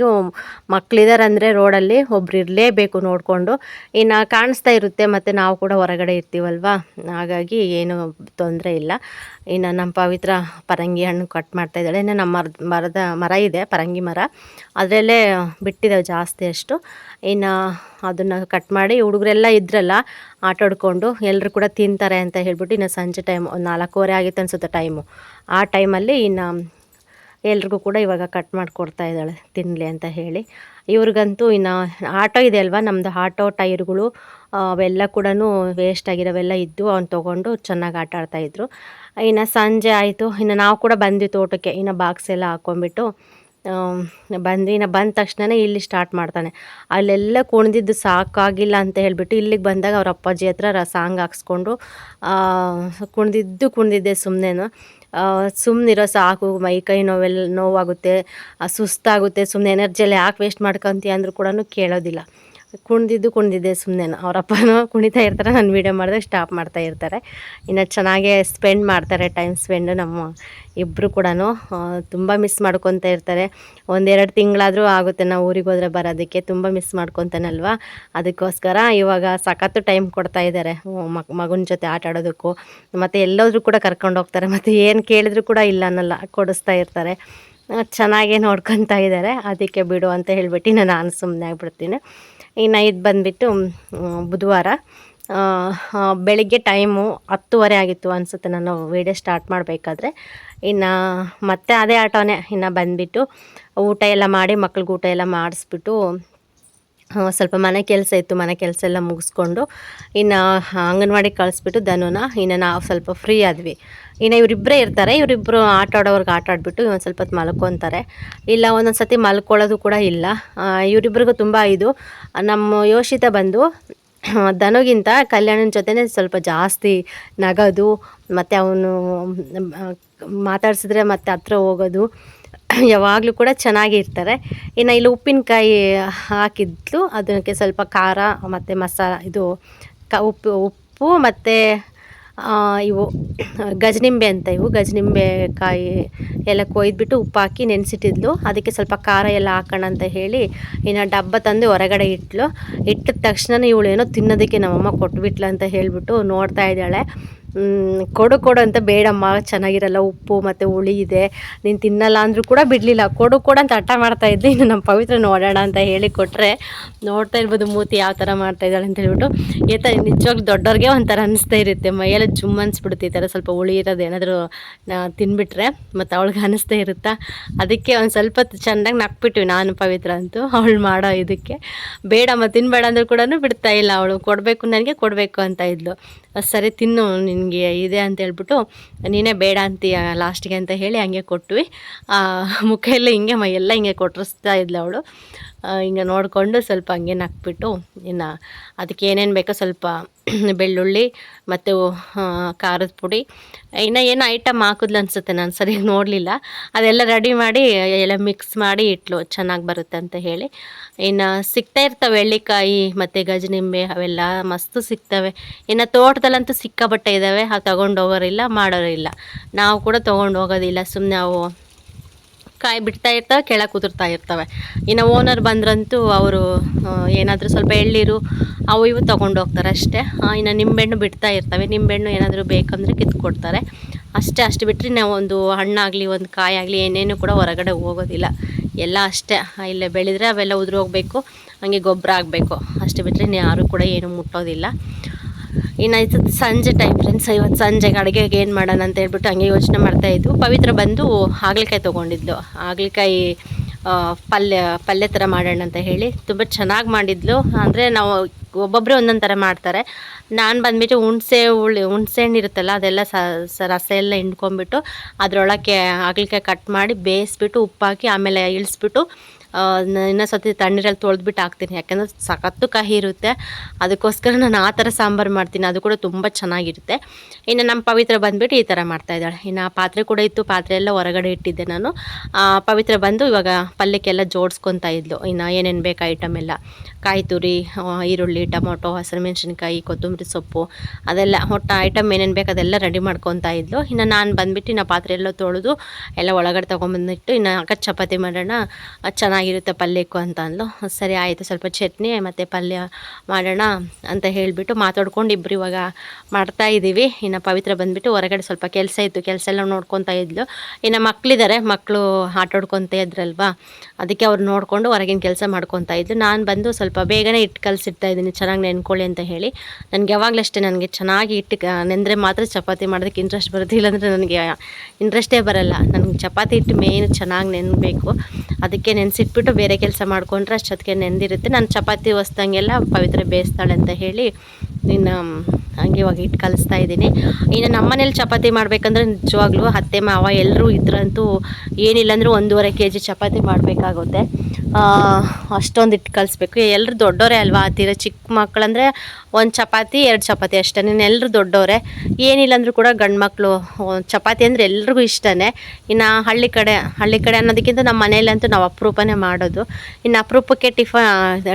Speaker 1: ಮಕ್ಕಳಿದ್ದಾರೆ ಅಂದರೆ ರೋಡಲ್ಲಿ ಒಬ್ರು ಇರಲೇಬೇಕು ನೋಡಿಕೊಂಡು. ಇನ್ನು ಕಾಣಿಸ್ತಾ ಇರುತ್ತೆ, ಮತ್ತು ನಾವು ಕೂಡ ಹೊರಗಡೆ ಇರ್ತೀವಲ್ವ, ಹಾಗಾಗಿ ಏನು ತೊಂದರೆ ಇಲ್ಲ. ಇನ್ನು ನಮ್ಮ ಪವಿತ್ರ ಪರಂಗಿ ಹಣ್ಣು ಕಟ್ ಮಾಡ್ತಾಯಿದ್ದಾಳೆ. ಇನ್ನು ನಮ್ಮ ಮರ ಇದೆ, ಪರಂಗಿ ಮರ, ಅದರಲ್ಲೇ ಬಿಟ್ಟಿದ್ದಾವೆ ಜಾಸ್ತಿ ಅಷ್ಟು. ಇನ್ನು ಅದನ್ನು ಕಟ್ ಮಾಡಿ ಹುಡುಗರೆಲ್ಲ ಇದ್ರಲ್ಲ ಆಟಾಡ್ಕೊಂಡು ಎಲ್ಲರೂ ಕೂಡ ತಿಂತಾರೆ ಅಂತ ಹೇಳ್ಬಿಟ್ಟು, ಇನ್ನು ಸಂಜೆ ಟೈಮ್ 4:15 ಆಗಿತ್ತು ಅನಿಸುತ್ತೆ ಟೈಮು. ಆ ಟೈಮಲ್ಲಿ ಇನ್ನು ಎಲ್ರಿಗೂ ಕೂಡ ಇವಾಗ ಕಟ್ ಮಾಡಿಕೊಡ್ತಾ ಇದ್ದಾಳೆ ತಿನ್ನಲಿ ಅಂತ ಹೇಳಿ. ಇವ್ರಿಗಂತೂ ಇನ್ನು ಆಟೋ ಇದೆ ಅಲ್ವಾ, ನಮ್ಮದು ಆಟೋ ಟೈರ್ಗಳು ಅವೆಲ್ಲ ಕೂಡ ವೇಸ್ಟ್ ಆಗಿರೋವೆಲ್ಲ ಇದ್ದು ಅವ್ನು ತೊಗೊಂಡು ಚೆನ್ನಾಗಿ ಆಟ ಆಡ್ತಾಯಿದ್ರು. ಇನ್ನು ಸಂಜೆ ಆಯಿತು, ಇನ್ನು ನಾವು ಕೂಡ ಬಂದ್ವಿ ತೋಟಕ್ಕೆ. ಇನ್ನು ಬಾಕ್ಸ್ ಎಲ್ಲ ಹಾಕ್ಕೊಂಬಿಟ್ಟು ಬಂದ್ವಿ. ಇನ್ನು ಬಂದ ತಕ್ಷಣ ಇಲ್ಲಿ ಸ್ಟಾರ್ಟ್ ಮಾಡ್ತಾನೆ. ಅಲ್ಲೆಲ್ಲ ಕುಣಿದಿದ್ದು ಸಾಕಾಗಿಲ್ಲ ಅಂತ ಹೇಳಿಬಿಟ್ಟು ಇಲ್ಲಿಗೆ ಬಂದಾಗ ಅವ್ರ ಅಪ್ಪಾಜಿ ಹತ್ರ ಸಾಂಗ್ ಹಾಕ್ಸ್ಕೊಂಡು ಕುಣಿದಿದ್ದೆ ಸುಮ್ಮನೆನು. ಸುಮ್ಮನಿರೋ ಸಾಕು, ಮೈಕೈ ನೋವಾಗುತ್ತೆ, ಸುಸ್ತಾಗುತ್ತೆ, ಸುಮ್ಮನೆ ಎನರ್ಜಿ ಎಲ್ಲ ಯಾಕೆ ವೇಸ್ಟ್ ಮಾಡ್ಕೊತೀಯ ಅಂದರೂ ಕೂಡ ಕೇಳೋದಿಲ್ಲ. ಕುಣಿದಿದ್ದೆ ಸುಮ್ಮನೆ. ಅವರಪ್ಪನೂ ಕುಣಿತಾ ಇರ್ತಾರೆ, ನಾನು ವೀಡಿಯೋ ಮಾಡಿದಾಗ ಸ್ಟಾಪ್ ಮಾಡ್ತಾ ಇರ್ತಾರೆ. ಇನ್ನು ಚೆನ್ನಾಗೇ ಸ್ಪೆಂಡ್ ಮಾಡ್ತಾರೆ, ಟೈಮ್ ಸ್ಪೆಂಡು. ನಮ್ಮ ಇಬ್ಬರು ಕೂಡ ತುಂಬ ಮಿಸ್ ಮಾಡ್ಕೊತ ಇರ್ತಾರೆ. 1-2 ತಿಂಗಳಾದರೂ ಆಗುತ್ತೆ ನಾವು ಊರಿಗೆ ಹೋದರೆ ಬರೋದಕ್ಕೆ. ತುಂಬ ಮಿಸ್ ಮಾಡ್ಕೊತಾನಲ್ವ, ಅದಕ್ಕೋಸ್ಕರ ಇವಾಗ ಸಖತ್ತು ಟೈಮ್ ಕೊಡ್ತಾ ಇದ್ದಾರೆ ಮಗನ ಜೊತೆ ಆಟ ಆಡೋದಕ್ಕೂ. ಮತ್ತು ಎಲ್ಲೋದ್ರೂ ಕೂಡ ಕರ್ಕೊಂಡು ಹೋಗ್ತಾರೆ, ಮತ್ತು ಏನು ಕೇಳಿದ್ರು ಕೂಡ ಇಲ್ಲ ಅನ್ನಲ್ಲ, ಕೊಡಿಸ್ತಾ ಇರ್ತಾರೆ. ಚೆನ್ನಾಗೇ ನೋಡ್ಕೊತಾ ಇದ್ದಾರೆ. ಅದಕ್ಕೆ ಬಿಡು ಅಂತ ಹೇಳಿಬಿಟ್ಟು ನಾನು ಸುಮ್ಮನೆ ಆಗಿಬಿಡ್ತೀನಿ. ಇನ್ನು ಇದು ಬಂದುಬಿಟ್ಟು ಬುಧವಾರ ಬೆಳಿಗ್ಗೆ ಟೈಮು 10:30 ಆಗಿತ್ತು ಅನಿಸುತ್ತೆ ನಾನು ವೀಡಿಯೋ ಸ್ಟಾರ್ಟ್ ಮಾಡಬೇಕಾದ್ರೆ. ಇನ್ನು ಮತ್ತೆ ಅದೇ ಆಟೋನೇ. ಇನ್ನು ಬಂದುಬಿಟ್ಟು ಊಟ ಎಲ್ಲ ಮಾಡಿ ಮಕ್ಳಿಗೆ ಊಟ ಎಲ್ಲ ಮಾಡಿಸ್ಬಿಟ್ಟು ಸ್ವಲ್ಪ ಮನೆ ಕೆಲಸ ಇತ್ತು, ಮನೆ ಕೆಲಸ ಎಲ್ಲ ಮುಗಿಸ್ಕೊಂಡು ಇನ್ನು ಅಂಗನವಾಡಿಗೆ ಕಳಿಸ್ಬಿಟ್ಟು ಧನುನ ಇನ್ನು ನಾವು ಸ್ವಲ್ಪ ಫ್ರೀ ಆದ್ವಿ. ಇನ್ನು ಇವರಿಬ್ಬರೇ ಇರ್ತಾರೆ. ಇವರಿಬ್ಬರು ಆಟ ಆಡೋರ್ಗೆ ಆಟ ಆಡಿಬಿಟ್ಟು ಒಂದು ಸ್ವಲ್ಪ ಹೊತ್ತು ಮಲ್ಕೊತಾರೆ. ಇಲ್ಲ ಒಂದೊಂದು ಸತಿ ಮಲ್ಕೊಳ್ಳೋದು ಕೂಡ ಇಲ್ಲ. ಇವರಿಬ್ಬರಿಗೂ ತುಂಬ ಇದು. ನಮ್ಮ ಯೋಷಿತ ಬಂದು ಧನುಗಿಂತ ಕಲ್ಯಾಣನ ಜೊತೆನೇ ಸ್ವಲ್ಪ ಜಾಸ್ತಿ ನಗೋದು, ಮತ್ತು ಅವನು ಮಾತಾಡ್ಸಿದ್ರೆ ಮತ್ತೆ ಹತ್ರ ಹೋಗೋದು, ಯಾವಾಗಲೂ ಕೂಡ ಚೆನ್ನಾಗಿರ್ತಾರೆ. ಇನ್ನು ಇಲ್ಲಿ ಉಪ್ಪಿನಕಾಯಿ ಹಾಕಿದ್ಲು, ಅದಕ್ಕೆ ಸ್ವಲ್ಪ ಖಾರ ಮತ್ತು ಇದು ಉಪ್ಪು ಮತ್ತು ಇವು ಗಜನಿಂಬೆ ಅಂತ, ಇವು ಗಜನಿಂಬೆಕಾಯಿ ಎಲ್ಲ ಕೊಯ್ದುಬಿಟ್ಟು ಉಪ್ಪು ಹಾಕಿ ನೆನೆಸಿಟ್ಟಿದ್ಲು. ಅದಕ್ಕೆ ಸ್ವಲ್ಪ ಖಾರ ಎಲ್ಲ ಹಾಕೋಣ ಅಂತ ಹೇಳಿ ಇನ್ನು ಡಬ್ಬ ತಂದು ಹೊರಗಡೆ ಇಟ್ಟಿದ ತಕ್ಷಣ ಇವಳು ಏನೋ ತಿನ್ನೋದಕ್ಕೆ ನಮ್ಮಮ್ಮ ಕೊಟ್ಬಿಟ್ಲು ಅಂತ ಹೇಳಿಬಿಟ್ಟು ನೋಡ್ತಾ ಇದ್ದಾಳೆ. ಕೊಡು ಅಂತ, ಬೇಡಮ್ಮ ಚೆನ್ನಾಗಿರಲ್ಲ, ಉಪ್ಪು ಮತ್ತು ಹುಳಿ ಇದೆ, ನೀನು ತಿನ್ನಲ್ಲ ಅಂದರೂ ಕೂಡ ಬಿಡಲಿಲ್ಲ. ಕೊಡು ಅಂತ ಹಠ ಮಾಡ್ತಾಯಿದ್ದೆ. ಇನ್ನು ನಮ್ಮ ಪವಿತ್ರ ನೋಡೋಣ ಅಂತ ಹೇಳಿ ಕೊಟ್ಟರೆ ನೋಡ್ತಾ ಇರ್ಬೋದು ಮೂತಿ ಯಾವ ಥರ ಮಾಡ್ತಾಯಿದ್ದಾಳೆ ಅಂತ ಹೇಳ್ಬಿಟ್ಟು. ನಿಜವಾಗ್ಲೂ ದೊಡ್ಡವ್ರಿಗೆ ಒಂಥರ ಅನ್ನಿಸ್ತಾ ಇರುತ್ತೆ, ಮೈಯೆಲ್ಲ ಜುಮ್ ಅನಿಸ್ಬಿಡುತ್ತೆ ಈ ಥರ ಸ್ವಲ್ಪ ಹುಳಿ ಇರೋದು ಏನಾದರೂ ತಿನ್ಬಿಟ್ರೆ. ಮತ್ತು ಅವಳಿಗೆ ಅನ್ನಿಸ್ತಾ ಇರುತ್ತಾ, ಅದಕ್ಕೆ ಒಂದು ಸ್ವಲ್ಪ ಚೆಂದಾಗಿ ನಕ್ಬಿಟ್ವಿ ನಾನು ಪವಿತ್ರ ಅಂತೂ ಅವಳು ಮಾಡೋ ಇದಕ್ಕೆ. ಬೇಡಮ್ಮ ತಿನ್ನಬೇಡ ಅಂದರೂ ಕೂಡ ಬಿಡ್ತಾ ಇಲ್ಲ ಅವಳು. ನನಗೆ ಕೊಡಬೇಕು ಅಂತ ಇದ್ಲು. ಸರಿ ತಿನ್ನು ನಿನಗೆ ಇದೆ ಅಂತ ಹೇಳ್ಬಿಟ್ಟು, ನೀನೇ ಬೇಡ ಅಂತೀಯ ಲಾಸ್ಟಿಗೆ ಅಂತ ಹೇಳಿ ಹಂಗೆ ಕೊಟ್ವಿ. ಮುಖ ಎಲ್ಲ ಹಿಂಗೆ ಮೈಯೆಲ್ಲ ಹಿಂಗೆ ಕೊಟ್ಟಿಸ್ತಾ ಇದ್ಲು ಅವಳು. ಹಿಂಗೆ ನೋಡಿಕೊಂಡು ಸ್ವಲ್ಪ ಹಂಗೆ ನಕ್ಬಿಟ್ಟು ಇನ್ನು ಅದಕ್ಕೆ ಏನೇನು ಬೇಕೋ ಸ್ವಲ್ಪ ಬೆಳ್ಳುಳ್ಳಿ ಮತ್ತು ಖಾರದ ಪುಡಿ, ಇನ್ನು ಏನೋ ಐಟಮ್ ಹಾಕಿದ್ಲು ಅನಿಸುತ್ತೆ, ನಾನು ಸರಿಯಾಗಿ ನೋಡಲಿಲ್ಲ. ಅದೆಲ್ಲ ರೆಡಿ ಮಾಡಿ ಎಲ್ಲ ಮಿಕ್ಸ್ ಮಾಡಿ ಇಟ್ಲು, ಚೆನ್ನಾಗಿ ಬರುತ್ತೆ ಅಂತ ಹೇಳಿ. ಇನ್ನು ಸಿಗ್ತಾ ಇರ್ತವೆ ಎಳ್ಳಿಕಾಯಿ ಮತ್ತು ಗಜನಿಂಬೆ, ಅವೆಲ್ಲ ಮಸ್ತು ಸಿಗ್ತವೆ. ಇನ್ನು ತೋಟದಲ್ಲಂತೂ ಸಿಕ್ಕಾಪಟ್ಟೆ ಇದ್ದಾವೆ. ಅದು ತೊಗೊಂಡು ಹೋಗೋರಿಲ್ಲ, ಮಾಡೋರಿಲ್ಲ. ನಾವು ಕೂಡ ತೊಗೊಂಡು ಹೋಗೋದಿಲ್ಲ, ಸುಮ್ಮನೆ ಅವು ಕಾಯಿ ಬಿಡ್ತಾ ಇರ್ತವೆ, ಕೆಳಗೆ ಕುದುರ್ತಾ ಇರ್ತವೆ. ಇನ್ನು ಓನರ್ ಬಂದ್ರಂತೂ ಅವರು ಏನಾದರೂ ಸ್ವಲ್ಪ ಎಳ್ಳೀರು ಅವು ಇವು ತೊಗೊಂಡು ಹೋಗ್ತಾರೆ ಅಷ್ಟೇ. ಇನ್ನು ನಿಂಬೆಹಣ್ಣು ಬಿಡ್ತಾ ಇರ್ತವೆ, ನಿಂಬೆಹಣ್ಣು ಏನಾದರೂ ಬೇಕಂದರೆ ಕಿತ್ಕೊಡ್ತಾರೆ ಅಷ್ಟು ಬಿಟ್ಟರೆ ನಾವು ಒಂದು ಹಣ್ಣಾಗಲಿ ಒಂದು ಕಾಯಿ ಆಗಲಿ ಏನೇನು ಕೂಡ ಹೊರಗಡೆ ಹೋಗೋದಿಲ್ಲ. ಎಲ್ಲ ಅಷ್ಟೇ, ಇಲ್ಲೇ ಬೆಳೆದ್ರೆ ಅವೆಲ್ಲ ಉದುರೋಗಬೇಕು, ಹಾಗೆ ಗೊಬ್ಬರ ಆಗಬೇಕು, ಅಷ್ಟು ಬಿಟ್ಟರೆ ಯಾರು ಕೂಡ ಏನು ಮುಟ್ಟೋದಿಲ್ಲ. ಇನ್ನು ಇದು ಸಂಜೆ ಟೈಮ್ ಫ್ರೆಂಡ್ಸ್. ಇವತ್ತು ಸಂಜೆಗೆ ಅಡುಗೆಗೆ ಏನು ಮಾಡೋಣ ಅಂತ ಹೇಳ್ಬಿಟ್ಟು ಹಂಗೆ ಯೋಚನೆ ಮಾಡ್ತಾಯಿದ್ವು. ಪವಿತ್ರ ಬಂದು ಹಾಗಲಕಾಯಿ ತೊಗೊಂಡಿದ್ಲು. ಹಾಗಲಕಾಯಿ ಪಲ್ಯ ಥರ ಮಾಡೋಣ ಅಂತ ಹೇಳಿ ತುಂಬ ಚೆನ್ನಾಗಿ ಮಾಡಿದ್ಲು. ಅಂದರೆ ನಾವು ಒಬ್ಬೊಬ್ಬರೇ ಒಂದೊಂದು ಥರ ಮಾಡ್ತಾರೆ. ನಾನು ಬಂದುಬಿಟ್ಟು ಹುಣಸೆ ಹಣ್ಣು ಇರುತ್ತಲ್ಲ, ಅದೆಲ್ಲ ರಸ ಎಲ್ಲ ಹಿಂಡ್ಕೊಂಬಿಟ್ಟು ಅದರೊಳಗೆ ಹಾಗಲಕಾಯಿ ಕಟ್ ಮಾಡಿ ಬೇಯಿಸ್ಬಿಟ್ಟು ಉಪ್ಪು ಹಾಕಿ ಆಮೇಲೆ ಇಳಿಸ್ಬಿಟ್ಟು ಇನ್ನೊಂದು ಸತಿ ತಣ್ಣೀರಲ್ಲಿ ತೊಳೆದ್ಬಿಟ್ಟು ಹಾಕ್ತೀನಿ, ಯಾಕೆಂದರೆ ಸಖತ್ತು ಕಹಿ ಇರುತ್ತೆ. ಅದಕ್ಕೋಸ್ಕರ ನಾನು ಆ ಥರ ಸಾಂಬಾರು ಮಾಡ್ತೀನಿ, ಅದು ಕೂಡ ತುಂಬ ಚೆನ್ನಾಗಿರುತ್ತೆ. ಇನ್ನು ನಮ್ಮ ಪವಿತ್ರ ಬಂದುಬಿಟ್ಟು ಈ ಥರ ಮಾಡ್ತಾಯಿದ್ದಾಳೆ. ಇನ್ನು ಆ ಪಾತ್ರೆ ಕೂಡ ಇತ್ತು, ಪಾತ್ರೆ ಎಲ್ಲ ಹೊರಗಡೆ ಇಟ್ಟಿದ್ದೆ ನಾನು. ಪವಿತ್ರ ಬಂದು ಇವಾಗ ಪಲ್ಯಕ್ಕೆಲ್ಲ ಜೋಡಿಸ್ಕೊತಾ ಇದ್ಲು. ಇನ್ನು ಏನೇನು ಬೇಕು ಐಟಮ್ ಎಲ್ಲ, ಕಾಯಿ ತುರಿ, ಈರುಳ್ಳಿ, ಟೊಮೊಟೊ, ಹಸಿರುಮೆಣ್ಸಿನ್ಕಾಯಿ, ಕೊತ್ತಂಬರಿ ಸೊಪ್ಪು, ಅದೆಲ್ಲ ಒಟ್ಟು ಐಟಮ್ ಏನೇನು ಬೇಕು ಅದೆಲ್ಲ ರೆಡಿ ಮಾಡ್ಕೊತಾ ಇದ್ಲು. ಇನ್ನು ನಾನು ಬಂದುಬಿಟ್ಟು ಇನ್ನು ಪಾತ್ರೆ ಎಲ್ಲ ತೊಳೆದು ಎಲ್ಲ ಒಳಗಡೆ ತೊಗೊಂಬಂದಿಟ್ಟು ಇನ್ನು ಅಕ್ಕ ಚಪಾತಿ ಮಾಡೋಣ, ಚೆನ್ನಾಗಿರುತ್ತೆ ಪಲ್ಯಕ್ಕೂ ಅಂತ ಅಂದ್ಲು. ಸರಿ ಆಯಿತು, ಸ್ವಲ್ಪ ಚಟ್ನಿ ಮತ್ತು ಪಲ್ಯ ಮಾಡೋಣ ಅಂತ ಹೇಳಿಬಿಟ್ಟು ಮಾತಾಡ್ಕೊಂಡು ಇಬ್ಬರು ಇವಾಗ ಮಾಡ್ತಾಯಿದ್ದೀವಿ. ಇನ್ನು ಪವಿತ್ರ ಬಂದುಬಿಟ್ಟು ಹೊರಗಡೆ ಸ್ವಲ್ಪ ಕೆಲಸ ಇತ್ತು, ಕೆಲಸ ಎಲ್ಲ ನೋಡ್ಕೊತಾ ಇದ್ಲು. ಇನ್ನು ಮಕ್ಕಳಿದ್ದಾರೆ, ಮಕ್ಕಳು ಆಟಾಡ್ಕೊತ ಇದ್ರಲ್ವಾ, ಅದಕ್ಕೆ ಅವ್ರು ನೋಡಿಕೊಂಡು ಹೊರಗಿನ ಕೆಲಸ ಮಾಡ್ಕೊತಾ ಇದ್ದು. ನಾನು ಬಂದು ಸ್ವಲ್ಪ ಬೇಗನೆ ಹಿಟ್ಟು ಕಲಸಿಡ್ತಾ ಇದ್ದೀನಿ, ಚೆನ್ನಾಗಿ ನೆನ್ಕೊಳ್ಳಿ ಅಂತ ಹೇಳಿ. ನನಗೆ ಯಾವಾಗಲೂ ಅಷ್ಟೇ, ನನಗೆ ಚೆನ್ನಾಗಿ ಹಿಟ್ಟು ನೆಂದರೆ ಮಾತ್ರ ಚಪಾತಿ ಮಾಡೋದಕ್ಕೆ ಇಂಟ್ರೆಸ್ಟ್ ಬರುತ್ತೆ, ಇಲ್ಲಾಂದರೆ ನನಗೆ ಇಂಟ್ರೆಸ್ಟೇ ಬರಲ್ಲ. ನನಗೆ ಚಪಾತಿ ಹಿಟ್ಟು ಮೇನ್ ಚೆನ್ನಾಗಿ ನೆನಬೇಕು, ಅದಕ್ಕೆ ನೆನೆಸಿಟ್ಬಿಟ್ಟು ಬೇರೆ ಕೆಲಸ ಮಾಡಿಕೊಂಡ್ರೆ ಅಷ್ಟೊತ್ತಿಗೆ ನೆಂದಿರುತ್ತೆ. ನಾನು ಚಪಾತಿ ಹೊಸ್ದಂಗೆಲ್ಲ ಪವಿತ್ರ ಬೇಯಿಸ್ತಾಳೆ ಅಂತ ಹೇಳಿ ಇನ್ನು ಹಂಗೆ ಇವಾಗ ಹಿಟ್ಟು ಕಲಿಸ್ತಾ ಇದ್ದೀನಿ. ಇನ್ನು ನಮ್ಮ ಮನೇಲಿ ಚಪಾತಿ ಮಾಡಬೇಕಂದ್ರೆ ನಿಜವಾಗ್ಲೂ ಅತ್ತೆ ಮಾವ ಎಲ್ಲರೂ ಇದ್ರಂತೂ ಏನಿಲ್ಲ ಅಂದರೂ 1.5 kg ಚಪಾತಿ ಮಾಡಬೇಕಾಗುತ್ತೆ. ಅಷ್ಟೊಂದು ಹಿಟ್ಟು ಕಲಿಸ್ಬೇಕು. ಎಲ್ಲರೂ ದೊಡ್ಡವರೇ ಅಲ್ವಾ, ತೀರ ಚಿಕ್ಕ ಮಕ್ಕಳಂದರೆ 1 ಚಪಾತಿ 2 ಚಪಾತಿ ಅಷ್ಟೇ. ಎಲ್ಲರೂ ದೊಡ್ಡವರೇ, ಏನಿಲ್ಲ ಅಂದರೂ ಕೂಡ ಗಂಡು ಮಕ್ಕಳು ಚಪಾತಿ ಅಂದರೆ ಎಲ್ರಿಗೂ ಇಷ್ಟನೇ. ಇನ್ನು ಹಳ್ಳಿ ಕಡೆ ಅನ್ನೋದಕ್ಕಿಂತ ನಮ್ಮ ಮನೆಯಲ್ಲಂತೂ ನಾವು ಅಪರೂಪನೇ ಮಾಡೋದು. ಇನ್ನು ಅಪರೂಪಕ್ಕೆ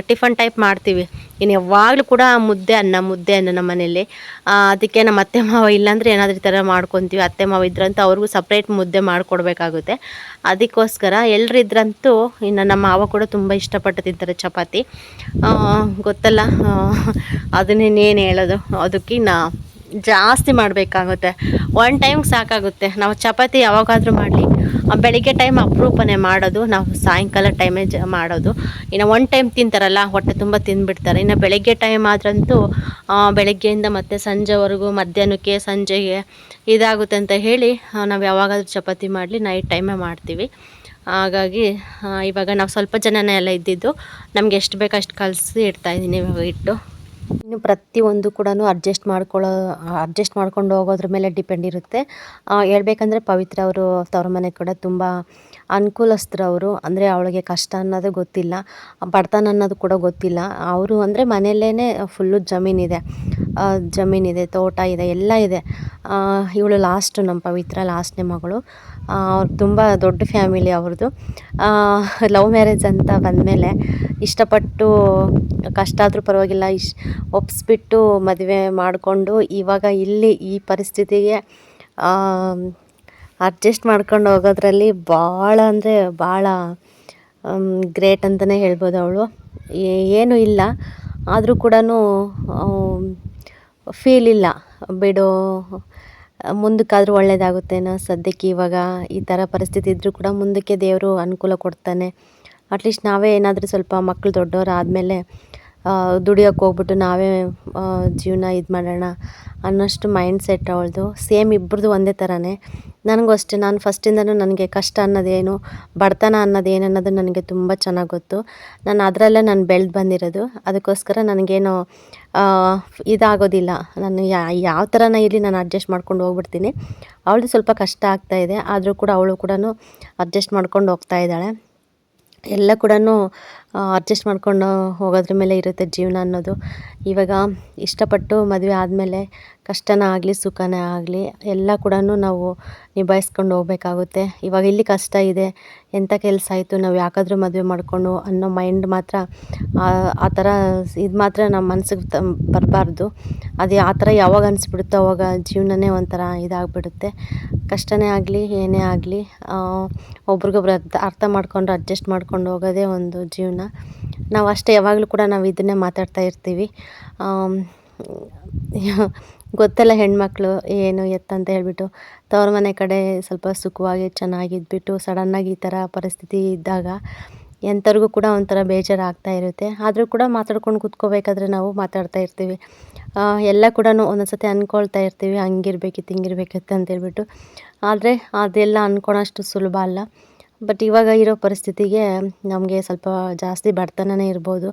Speaker 1: ಟಿಫನ್ ಟೈಪ್ ಮಾಡ್ತೀವಿ. ಇನ್ನು ಯಾವಾಗಲೂ ಕೂಡ ಮುದ್ದೆ ಅನ್ನ ನಮ್ಮ ಮನೇಲಿ. ಅದಕ್ಕೆ ನಮ್ಮ ಅತ್ತೆ ಮಾವ ಇಲ್ಲಾಂದರೆ ಏನಾದರೂ ಈ ಥರ ಮಾಡ್ಕೊತೀವಿ. ಅತ್ತೆ ಮಾವ ಇದ್ರಂತೂ ಅವ್ರಿಗೂ ಸಪ್ರೇಟ್ ಮುದ್ದೆ ಮಾಡಿಕೊಡ್ಬೇಕಾಗುತ್ತೆ. ಅದಕ್ಕೋಸ್ಕರ ಎಲ್ಲರೂ ಇದ್ರಂತೂ ಇನ್ನು ನಮ್ಮ ಮಾವ ಕೂಡ ತುಂಬ ಇಷ್ಟಪಟ್ಟು ತಿಂತಾರೆ ಚಪಾತಿ. ಗೊತ್ತಲ್ಲ, ಅದನ್ನೇನು ಹೇಳೋದು, ಅದಕ್ಕಿನ್ನ ಜಾಸ್ತಿ ಮಾಡಬೇಕಾಗುತ್ತೆ. 1 ಟೈಮ್ಗೆ ಸಾಕಾಗುತ್ತೆ. ನಾವು ಚಪಾತಿ ಯಾವಾಗಾದರೂ ಮಾಡಲಿ, ಬೆಳಿಗ್ಗೆ ಟೈಮ್ ಅಪರೂಪನೇ ಮಾಡೋದು, ನಾವು ಸಾಯಂಕಾಲ ಟೈಮೇ ಮಾಡೋದು. ಇನ್ನು 1 ಟೈಮ್ ತಿಂತಾರಲ್ಲ, ಹೊಟ್ಟೆ ತುಂಬ ತಿಂದುಬಿಡ್ತಾರೆ. ಇನ್ನು ಬೆಳಗ್ಗೆ ಟೈಮ್ ಆದ್ರಂತೂ ಬೆಳಗ್ಗೆಯಿಂದ ಮತ್ತು ಸಂಜೆವರೆಗೂ, ಮಧ್ಯಾಹ್ನಕ್ಕೆ ಸಂಜೆಗೆ ಇದಾಗುತ್ತೆ ಅಂತ ಹೇಳಿ ನಾವು ಯಾವಾಗಾದ್ರೂ ಚಪಾತಿ ಮಾಡಲಿ ನೈಟ್ ಟೈಮೇ ಮಾಡ್ತೀವಿ. ಹಾಗಾಗಿ ಇವಾಗ ನಾವು ಸ್ವಲ್ಪ ಜನನೇ ಎಲ್ಲ ಇದ್ದಿದ್ದು, ನಮ್ಗೆ ಎಷ್ಟು ಬೇಕೋ ಅಷ್ಟು ಕಲಸಿ ಇಡ್ತಾಯಿದ್ದೀನಿ ಇವಾಗ ಹಿಟ್ಟು. ಇನ್ನು ಪ್ರತಿಯೊಂದು ಕೂಡ ಅಡ್ಜಸ್ಟ್ ಮಾಡ್ಕೊಂಡು ಹೋಗೋದ್ರ ಮೇಲೆ ಡಿಪೆಂಡ್ ಇರುತ್ತೆ. ಹೇಳ್ಬೇಕಂದ್ರೆ ಪವಿತ್ರ ಅವರು ತವ್ರ ಮನೆ ಕೂಡ ತುಂಬ ಅನುಕೂಲಸ್ಥರು ಅವರು. ಅಂದರೆ ಅವಳಿಗೆ ಕಷ್ಟ ಅನ್ನೋದು ಗೊತ್ತಿಲ್ಲ, ಬಡತನ ಅನ್ನೋದು ಕೂಡ ಗೊತ್ತಿಲ್ಲ. ಅವರು ಅಂದರೆ ಮನೆಯಲ್ಲೇ ಫುಲ್ಲು ಜಮೀನಿದೆ, ತೋಟ ಇದೆ, ಎಲ್ಲ ಇದೆ. ಇವಳು ಲಾಸ್ಟು, ನಮ್ಮ ಪವಿತ್ರ ಲಾಸ್ಟ್ನೇ ಮಗಳು. ತುಂಬ ದೊಡ್ಡ ಫ್ಯಾಮಿಲಿ ಅವ್ರದ್ದು. ಲವ್ ಮ್ಯಾರೇಜ್ ಅಂತ ಬಂದಮೇಲೆ ಇಷ್ಟಪಟ್ಟು ಕಷ್ಟ ಆದರೂ ಪರವಾಗಿಲ್ಲ ಒಪ್ಪಿಸ್ಬಿಟ್ಟು ಮದುವೆ ಮಾಡಿಕೊಂಡು ಇವಾಗ ಇಲ್ಲಿ ಈ ಪರಿಸ್ಥಿತಿಗೆ ಅಡ್ಜಸ್ಟ್ ಮಾಡ್ಕೊಂಡು ಹೋಗೋದ್ರಲ್ಲಿ ಭಾಳ ಅಂದರೆ ಭಾಳ ಗ್ರೇಟ್ ಅಂತಲೇ ಹೇಳ್ಬೋದು. ಅವಳು ಏನೂ ಇಲ್ಲ ಆದರೂ ಕೂಡ ಫೀಲ್ ಇಲ್ಲ, ಬಿಡು ಮುಂದಕ್ಕಾದರೂ ಒಳ್ಳೆಯದಾಗುತ್ತೇನೋ. ಸದ್ಯಕ್ಕೆ ಇವಾಗ ಈ ಥರ ಪರಿಸ್ಥಿತಿ ಇದ್ದರೂ ಕೂಡ ಮುಂದಕ್ಕೆ ದೇವರು ಅನುಕೂಲ ಕೊಡ್ತಾನೆ. ಅಟ್ಲೀಸ್ಟ್ ನಾವೇ ಏನಾದರೂ ಸ್ವಲ್ಪ ಮಕ್ಕಳು ದೊಡ್ಡವರಾದಮೇಲೆ ದುಡಿಯೋಕ್ಕೆ ಹೋಗ್ಬಿಟ್ಟು ನಾವೇ ಜೀವನ ಇದು ಮಾಡೋಣ ಅನ್ನೋಷ್ಟು ಮೈಂಡ್ ಸೆಟ್ ಅವಳದು. ಸೇಮ್ ಇಬ್ಬರದು ಒಂದೇ ಥರನೇ. ನನಗೂ ಅಷ್ಟೇ, ನಾನು ಫಸ್ಟಿಂದನೂ ನನಗೆ ಕಷ್ಟ ಅನ್ನೋದೇನು, ಬಡತನ ಅನ್ನೋದೇನು ಅನ್ನೋದು ನನಗೆ ತುಂಬ ಚೆನ್ನಾಗಿ ಗೊತ್ತು. ನಾನು ಅದರಲ್ಲೇ ನಾನು ಬೆಳೆದು ಬಂದಿರೋದು. ಅದಕ್ಕೋಸ್ಕರ ನನಗೇನು ಇದಾಗೋದಿಲ್ಲ. ನಾನು ಯಾವ ಥರನೇ ಇರಲಿ ನಾನು ಅಡ್ಜಸ್ಟ್ ಮಾಡ್ಕೊಂಡು ಹೋಗ್ಬಿಡ್ತೀನಿ. ಅವಳದು ಸ್ವಲ್ಪ ಕಷ್ಟ ಆಗ್ತಾಯಿದೆ, ಆದರೂ ಕೂಡ ಅವಳು ಕೂಡ ಅಡ್ಜಸ್ಟ್ ಮಾಡ್ಕೊಂಡು ಹೋಗ್ತಾ ಇದ್ದಾಳೆ. ಎಲ್ಲ ಕೂಡ ಅಡ್ಜಸ್ಟ್ ಮಾಡ್ಕೊಂಡು ಹೋಗೋದ್ರ ಮೇಲೆ ಇರುತ್ತೆ ಜೀವನ ಅನ್ನೋದು. ಇವಾಗ ಇಷ್ಟಪಟ್ಟು ಮದುವೆ ಆದಮೇಲೆ ಕಷ್ಟನೇ ಆಗಲಿ ಸುಖನೇ ಆಗಲಿ ಎಲ್ಲ ಕೂಡ ನಾವು ನಿಭಾಯಿಸ್ಕೊಂಡು ಹೋಗ್ಬೇಕಾಗುತ್ತೆ. ಇವಾಗ ಇಲ್ಲಿ ಕಷ್ಟ ಇದೆ, ಎಂಥ ಕೆಲಸ ಆಯಿತು, ನಾವು ಯಾಕಾದರೂ ಮದುವೆ ಮಾಡಿಕೊಂಡು ಅನ್ನೋ ಮೈಂಡ್ ಮಾತ್ರ ಆ ಥರ ಇದು ಮಾತ್ರ ನಮ್ಮ ಮನಸ್ಸಿಗೆ ಬರಬಾರ್ದು. ಅದು ಆ ಥರ ಯಾವಾಗ ಅನಿಸ್ಬಿಡುತ್ತೋ ಅವಾಗ ಜೀವನನೇ ಒಂಥರ ಇದಾಗ್ಬಿಡುತ್ತೆ. ಕಷ್ಟನೇ ಆಗಲಿ ಏನೇ ಆಗಲಿ ಒಬ್ರಿಗೊಬ್ರು ಅರ್ಥ ಮಾಡ್ಕೊಂಡು ಅಡ್ಜಸ್ಟ್ ಮಾಡ್ಕೊಂಡು ಹೋಗೋದೇ ಒಂದು ಜೀವನ. ನಾವು ಅಷ್ಟೇ, ಯಾವಾಗಲೂ ಕೂಡ ನಾವು ಇದನ್ನೇ ಮಾತಾಡ್ತಾ ಇರ್ತೀವಿ. ಗೊತ್ತಲ್ಲ ಹೆಣ್ಮಕ್ಳು ಏನು ಎತ್ತಂತ ಹೇಳ್ಬಿಟ್ಟು, ತವ್ರ ಮನೆ ಕಡೆ ಸ್ವಲ್ಪ ಸುಖವಾಗಿ ಚೆನ್ನಾಗಿದ್ಬಿಟ್ಟು ಸಡನ್ನಾಗಿ ಈ ಥರ ಪರಿಸ್ಥಿತಿ ಇದ್ದಾಗ ಎಂಥವ್ರಿಗೂ ಕೂಡ ಒಂಥರ ಬೇಜಾರು ಆಗ್ತಾ ಇರುತ್ತೆ. ಆದರೂ ಕೂಡ ಮಾತಾಡ್ಕೊಂಡು ಕೂತ್ಕೋಬೇಕಾದ್ರೆ ನಾವು ಮಾತಾಡ್ತಾ ಇರ್ತೀವಿ. ಎಲ್ಲ ಕೂಡ ಒಂದೊಂದು ಸತಿ ಅಂದ್ಕೊಳ್ತಾ ಇರ್ತೀವಿ, ಹಂಗಿರ್ಬೇಕಿತ್ತು ಹಿಂಗಿರ್ಬೇಕಿತ್ತು ಅಂತೇಳ್ಬಿಟ್ಟು. ಆದರೆ ಅದೆಲ್ಲ ಅಂದ್ಕೊಳೋಷ್ಟು ಸುಲಭ ಅಲ್ಲ. ಬಟ್ ಇವಾಗ ಇರೋ ಪರಿಸ್ಥಿತಿಗೆ ನಮಗೆ ಸ್ವಲ್ಪ ಜಾಸ್ತಿ ಬಡತನನೇ ಇರ್ಬೋದು.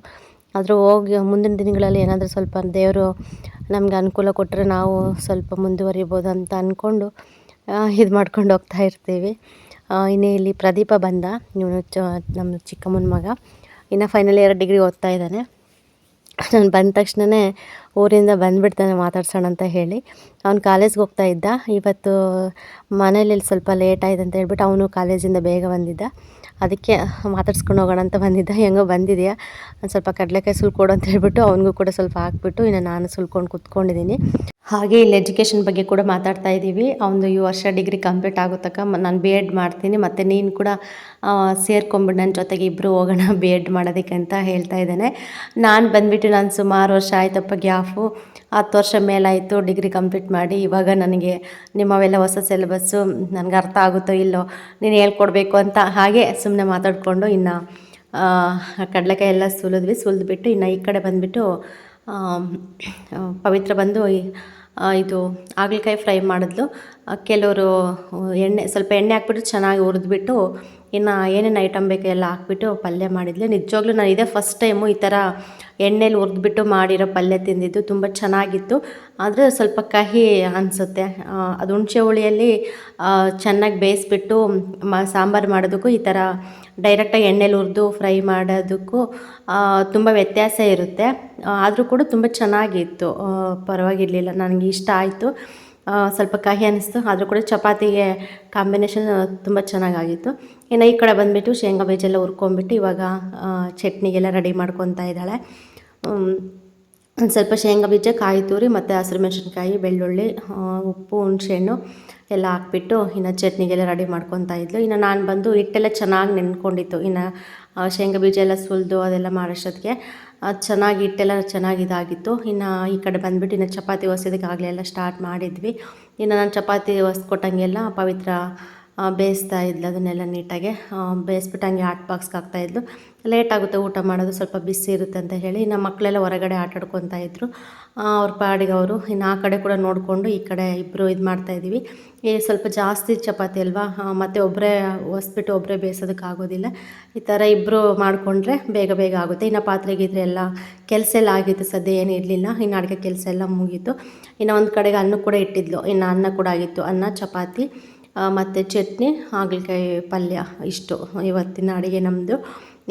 Speaker 1: ಆದರೂ ಹೋಗಿ ಮುಂದಿನ ದಿನಗಳಲ್ಲಿ ಏನಾದರೂ ಸ್ವಲ್ಪ ದೇವರು ನಮ್ಗೆ ಅನುಕೂಲ ಕೊಟ್ಟರೆ ನಾವು ಸ್ವಲ್ಪ ಮುಂದುವರಿಬೋದು ಅಂತ ಅಂದ್ಕೊಂಡು ಇದು ಮಾಡ್ಕೊಂಡು ಹೋಗ್ತಾ ಇರ್ತೀವಿ. ಇನ್ನೇ ಇಲ್ಲಿ ಪ್ರದೀಪ ಬಂದ, ಇವನು ನಮ್ಮ ಚಿಕ್ಕಮ್ಮನ ಮಗ, ಇನ್ನು ಫೈನಲ್ ಇಯರ್ ಡಿಗ್ರಿ ಓದ್ತಾ ಇದ್ದಾನೆ. ನಾನು ಬಂದ ತಕ್ಷಣವೇ ಊರಿಂದ ಬಂದುಬಿಡ್ತಾನೆ ಮಾತಾಡ್ಸೋಣ ಅಂತ ಹೇಳಿ. ಅವ್ನು ಕಾಲೇಜ್ಗೆ ಹೋಗ್ತಾ ಇದ್ದ. ಇವತ್ತು ಮನೇಲಿ ಸ್ವಲ್ಪ ಲೇಟ್ ಆಯ್ತು ಅಂತ ಹೇಳ್ಬಿಟ್ಟು ಅವನು ಕಾಲೇಜಿಂದ ಬೇಗ ಬಂದಿದ್ದ. ಅದಕ್ಕೆ ಮಾತಾಡ್ಸ್ಕೊಂಡು ಹೋಗೋಣ ಅಂತ ಬಂದಿದ್ದ. ಹೆಂಗೋ ಬಂದಿದೆಯಾ, ಒಂದು ಸ್ವಲ್ಪ ಕಡಲೆಕಾಯಿ ಸುಲ್ಕೊಡು ಅಂತ ಹೇಳ್ಬಿಟ್ಟು ಅವನಿಗೂ ಕೂಡ ಸ್ವಲ್ಪ ಹಾಕ್ಬಿಟ್ಟು ಇನ್ನು ನಾನು ಸುಲ್ಕೊಂಡು ಕೂತ್ಕೊಂಡಿದ್ದೀನಿ. ಹಾಗೆ ಇಲ್ಲಿ ಎಜುಕೇಷನ್ ಬಗ್ಗೆ ಕೂಡ ಮಾತಾಡ್ತಾ ಇದ್ದೀವಿ. ಅವನು ಈ ವರ್ಷ ಡಿಗ್ರಿ ಕಂಪ್ಲೀಟ್ ಆಗೋ ತನಕ ನಾನು ಬಿ ಎಡ್ ಮಾಡ್ತೀನಿ, ಮತ್ತು ನೀನು ಕೂಡ ಸೇರ್ಕೊಂಬಿಡು ನನ್ನ ಜೊತೆಗೆ, ಇಬ್ಬರು ಹೋಗೋಣ ಬಿ ಎಡ್ ಮಾಡೋದಕ್ಕೆ ಅಂತ ಹೇಳ್ತಾ ಇದ್ದಾನೆ. ನಾನು ಬಂದುಬಿಟ್ಟು ನಾನು ಸುಮಾರು ವರ್ಷ ಆಯ್ತಪ್ಪ ಗ್ಯಾಫು, 10 ವರ್ಷ ಮೇಲಾಯಿತು ಡಿಗ್ರಿ ಕಂಪ್ಲೀಟ್ ಮಾಡಿ. ಇವಾಗ ನನಗೆ ನಿಮ್ಮವೆಲ್ಲ ಹೊಸ ಸಿಲೆಬಸ್ಸು ನನಗೆ ಅರ್ಥ ಆಗುತ್ತೋ ಇಲ್ಲೋ ನೀನು ಹೇಳ್ಕೊಡ್ಬೇಕು ಅಂತ ಹಾಗೆ ಸುಮ್ಮನೆ ಮಾತಾಡಿಕೊಂಡು ಇನ್ನು ಕಡಲೆಕಾಯಿ ಎಲ್ಲ ಸುಲಿದ್ಬಿಟ್ಟು ಇನ್ನು ಈ ಕಡೆ ಬಂದುಬಿಟ್ಟು ಪವಿತ್ರ ಬಂದು ಇದು ಹಾಗಲಕಾಯಿ ಫ್ರೈ ಮಾಡಿದ್ಲು. ಕೆಲವರು ಸ್ವಲ್ಪ ಎಣ್ಣೆ ಹಾಕ್ಬಿಟ್ಟು ಚೆನ್ನಾಗಿ ಹುರಿದ್ಬಿಟ್ಟು ಇನ್ನು ಏನೇನು ಐಟಮ್ ಬೇಕು ಎಲ್ಲ ಹಾಕ್ಬಿಟ್ಟು ಪಲ್ಯ ಮಾಡಿದ್ಲು. ನಿಜವಾಗ್ಲೂ ನಾನು ಇದೇ ಫಸ್ಟ್ ಟೈಮು ಈ ಥರ ಎಣ್ಣೆಲಿ ಹುರಿದ್ಬಿಟ್ಟು ಮಾಡಿರೋ ಪಲ್ಯ ತಿಂದಿದ್ದು. ತುಂಬ ಚೆನ್ನಾಗಿತ್ತು, ಆದರೆ ಸ್ವಲ್ಪ ಕಹಿ ಅನಿಸುತ್ತೆ. ಅದು ಹುಣಸೆ ಹುಳಿಯಲ್ಲಿ ಚೆನ್ನಾಗಿ ಬೇಯಿಸ್ಬಿಟ್ಟು ಸಾಂಬಾರು ಮಾಡೋದಕ್ಕೂ ಈ ಥರ ಡೈರೆಕ್ಟಾಗಿ ಎಣ್ಣೆಲಿ ಹುರಿದು ಫ್ರೈ ಮಾಡೋದಕ್ಕೂ ತುಂಬ ವ್ಯತ್ಯಾಸ ಇರುತ್ತೆ. ಆದರೂ ಕೂಡ ತುಂಬ ಚೆನ್ನಾಗಿತ್ತು, ಪರವಾಗಿರಲಿಲ್ಲ, ನನಗೆ ಇಷ್ಟ ಆಯಿತು. ಸ್ವಲ್ಪ ಕಹಿ ಅನ್ನಿಸ್ತು, ಆದರೂ ಕೂಡ ಚಪಾತಿಗೆ ಕಾಂಬಿನೇಷನ್ ತುಂಬ ಚೆನ್ನಾಗಾಗಿತ್ತು. ಇನ್ನು ಈ ಕಡೆ ಬಂದುಬಿಟ್ಟು ಶೇಂಗಾ ಬೀಜ ಎಲ್ಲ ಹುರ್ಕೊಂಬಿಟ್ಟು ಇವಾಗ ಚಟ್ನಿಗೆಲ್ಲ ರೆಡಿ ಮಾಡ್ಕೊತಾ ಇದ್ದಾಳೆ. ಒಂದು ಸ್ವಲ್ಪ ಶೇಂಗಾ ಬೀಜ, ಕಾಯಿ ತುರಿ ಮತ್ತು ಹಸಿರು ಮೆಣಸಿನ್ಕಾಯಿ, ಬೆಳ್ಳುಳ್ಳಿ, ಉಪ್ಪು, ಹುಣಸೆಹಣ್ಣು ಎಲ್ಲ ಹಾಕ್ಬಿಟ್ಟು ಇನ್ನು ಚಟ್ನಿಗೆಲ್ಲ ರೆಡಿ ಮಾಡ್ಕೊತಾ ಇದ್ಲು. ಇನ್ನು ನಾನು ಬಂದು ಹಿಟ್ಟೆಲ್ಲ ಚೆನ್ನಾಗಿ ನೆನ್ಕೊಂಡಿತ್ತು. ಇನ್ನು ಶೇಂಗಾ ಬೀಜ ಎಲ್ಲ ಸುಲಿದು ಅದೆಲ್ಲ ಮಾಡೋಷ್ಟೊತ್ತಿಗೆ ಚೆನ್ನಾಗಿ ಹಿಟ್ಟೆಲ್ಲ ಚೆನ್ನಾಗಿ ಇದಾಗಿತ್ತು. ಇನ್ನು ಈ ಕಡೆ ಬಂದುಬಿಟ್ಟು ಇನ್ನು ಚಪಾತಿ ಹೊಸೋದಕ್ಕಾಗಲೇ ಎಲ್ಲ ಸ್ಟಾರ್ಟ್ ಮಾಡಿದ್ವಿ. ಇನ್ನು ನಾನು ಚಪಾತಿ ಹೊಸ್ಕೊಟ್ಟಂಗೆಲ್ಲ ಪವಿತ್ರ ಬೇಯಿಸ್ತಾ ಇದ್ಲು. ಅದನ್ನೆಲ್ಲ ನೀಟಾಗಿ ಬೇಯಿಸ್ಬಿಟ್ಟು ಹಂಗೆ ಹಾಟ್ ಬಾಕ್ಸ್ಗೆ ಹಾಕ್ತಾಯಿದ್ಲು. ಲೇಟ್ ಆಗುತ್ತೆ ಊಟ ಮಾಡೋದು, ಸ್ವಲ್ಪ ಬಿಸಿ ಇರುತ್ತೆ ಅಂತ ಹೇಳಿ. ನಮ್ಮ ಮಕ್ಕಳೆಲ್ಲ ಹೊರಗಡೆ ಆಟಾಡ್ಕೊತಾ ಇದ್ರು ಅವ್ರ ಪಾಡಿಗೆ ಅವರು. ಇನ್ನು ಆ ಕಡೆ ಕೂಡ ನೋಡಿಕೊಂಡು ಈ ಕಡೆ ಇಬ್ಬರು ಇದು ಮಾಡ್ತಾಯಿದ್ದೀವಿ. ಈ ಸ್ವಲ್ಪ ಜಾಸ್ತಿ ಚಪಾತಿ ಅಲ್ವಾ, ಮತ್ತು ಒಬ್ಬರೇ ಹೊಸ್ಬಿಟ್ಟು ಒಬ್ಬರೇ ಬೇಯಿಸೋದಕ್ಕಾಗೋದಿಲ್ಲ. ಈ ಥರ ಇಬ್ಬರು ಮಾಡಿಕೊಂಡ್ರೆ ಬೇಗ ಬೇಗ ಆಗುತ್ತೆ. ಇನ್ನು ಪಾತ್ರೆ ಗೀತ್ರೆ ಎಲ್ಲ ಕೆಲಸ ಎಲ್ಲ ಆಗಿತ್ತು, ಸದ್ಯ ಏನೂ ಇರಲಿಲ್ಲ. ಇನ್ನು ಅಡುಗೆ ಕೆಲಸ ಎಲ್ಲ ಮುಗೀತು. ಇನ್ನು ಒಂದು ಕಡೆಗೆ ಅನ್ನ ಕೂಡ ಇಟ್ಟಿದ್ಲು. ಇನ್ನು ಅನ್ನ ಕೂಡ ಆಗಿತ್ತು, ಅನ್ನ, ಚಪಾತಿ ಮತ್ತು ಚಟ್ನಿ, ಹಾಗಲಕಾಯಿ ಪಲ್ಯ, ಇಷ್ಟು ಇವತ್ತಿನ ಅಡುಗೆ ನಮ್ಮದು.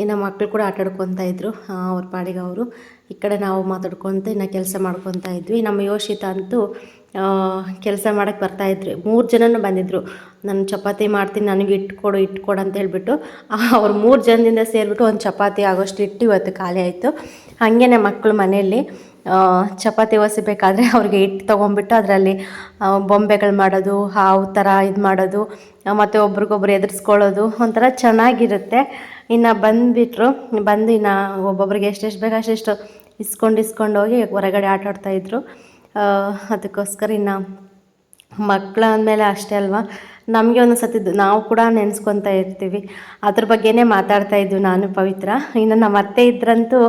Speaker 1: ಇನ್ನು ಮಕ್ಕಳು ಕೂಡ ಆಟಾಡ್ಕೊತಾ ಇದ್ರು ಅವ್ರ ಪಾಡಿಗೆ ಅವರು. ಈ ಕಡೆ ನಾವು ಮಾತಾಡ್ಕೊತ ಇನ್ನು ಕೆಲಸ ಮಾಡ್ಕೊತಾ ಇದ್ವಿ. ನಮ್ಮ ಯೋಷಿತ ಅಂತೂ ಕೆಲಸ ಮಾಡೋಕ್ಕೆ ಬರ್ತಾಯಿದ್ರು. 3 ಜನನೂ ಬಂದಿದ್ದರು. ನಾನು ಚಪಾತಿ ಮಾಡ್ತೀನಿ, ನನಗೆ ಇಟ್ಕೊಡು ಅಂತ ಹೇಳ್ಬಿಟ್ಟು ಅವ್ರು 3 ಜನದಿಂದ ಸೇರಿಬಿಟ್ಟು ಒಂದು ಚಪಾತಿ ಆಗೋಷ್ಟು ಇಟ್ಟು ಇವತ್ತು ಖಾಲಿ ಆಯಿತು. ಹಾಗೇ ಮಕ್ಕಳು ಮನೆಯಲ್ಲಿ ಚಪಾತಿ ಒಸಿಬೇಕಾದ್ರೆ ಅವ್ರಿಗೆ ಹಿಟ್ಟು ತೊಗೊಂಬಿಟ್ಟು ಅದರಲ್ಲಿ ಬೊಂಬೆಗಳು ಮಾಡೋದು, ಹಾವು ಥರ ಇದು ಮಾಡೋದು, ಮತ್ತು ಒಬ್ರಿಗೊಬ್ರು ಎದುರಿಸ್ಕೊಳ್ಳೋದು ಒಂಥರ ಚೆನ್ನಾಗಿರುತ್ತೆ. ಇನ್ನು ಬಂದುಬಿಟ್ರು, ಬಂದು ಇನ್ನು ಒಬ್ಬೊಬ್ರಿಗೆ ಎಷ್ಟೆಷ್ಟು ಬೇಕು ಅಷ್ಟೆಷ್ಟು ಇಸ್ಕೊಂಡು ಹೋಗಿ ಹೊರಗಡೆ ಆಟಾಡ್ತಾಯಿದ್ರು. ಅದಕ್ಕೋಸ್ಕರ ಇನ್ನು ಮಕ್ಕಳು ಅಂದಮೇಲೆ ಅಷ್ಟೇ ಅಲ್ವಾ, ನಮಗೆ ಒಂದು ಸತಿ ನಾವು ಕೂಡ ನೆನೆಸ್ಕೊತಾ ಇರ್ತೀವಿ. ಅದ್ರ ಬಗ್ಗೆನೇ ಮಾತಾಡ್ತಾಯಿದ್ವಿ ನಾನು ಪವಿತ್ರ. ಇನ್ನು ನಮ್ಮ ಅತ್ತೆ ಇದ್ರಂತೂ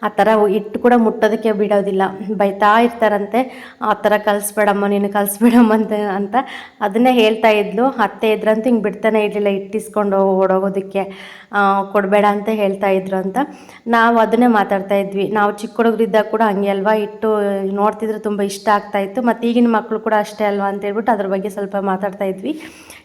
Speaker 1: ಆ ಥರ ಹಿಟ್ಟು ಕೂಡ ಮುಟ್ಟೋದಕ್ಕೆ ಬಿಡೋದಿಲ್ಲ, ಬೈತಾ ಇರ್ತಾರಂತೆ. ಆ ಥರ ಕಲಿಸ್ಬೇಡಮ್ಮ ನೀನು, ಕಲಿಸ್ಬೇಡಮ್ಮ ಅಂತ ಅದನ್ನೇ ಹೇಳ್ತಾ ಇದ್ಲು. ಅತ್ತೆ ಇದ್ರಂತೂ ಹಿಂಗೆ ಬಿಡ್ತಾನೆ ಇರಲಿಲ್ಲ, ಇಟ್ಟಿಸ್ಕೊಂಡು ಓಡೋಗೋದಕ್ಕೆ ಕೊಡಬೇಡ ಅಂತ ಹೇಳ್ತಾ ಇದ್ರು ಅಂತ. ನಾವು ಅದನ್ನೇ ಮಾತಾಡ್ತಾ ಇದ್ವಿ. ನಾವು ಚಿಕ್ಕ ಹುಡುಗರಿದ್ದಾಗ ಕೂಡ ಹಂಗೆ ಅಲ್ವಾ, ಇಟ್ಟು ನೋಡ್ತಿದ್ರೆ ತುಂಬ ಇಷ್ಟ ಆಗ್ತಾಯಿತ್ತು. ಮತ್ತು ಈಗಿನ ಮಕ್ಕಳು ಕೂಡ ಅಷ್ಟೇ ಅಲ್ವಾ ಅಂತ ಹೇಳ್ಬಿಟ್ಟು ಅದ್ರ ಬಗ್ಗೆ ಸ್ವಲ್ಪ ಮಾತಾಡ್ತಾ ಇದ್ವಿ.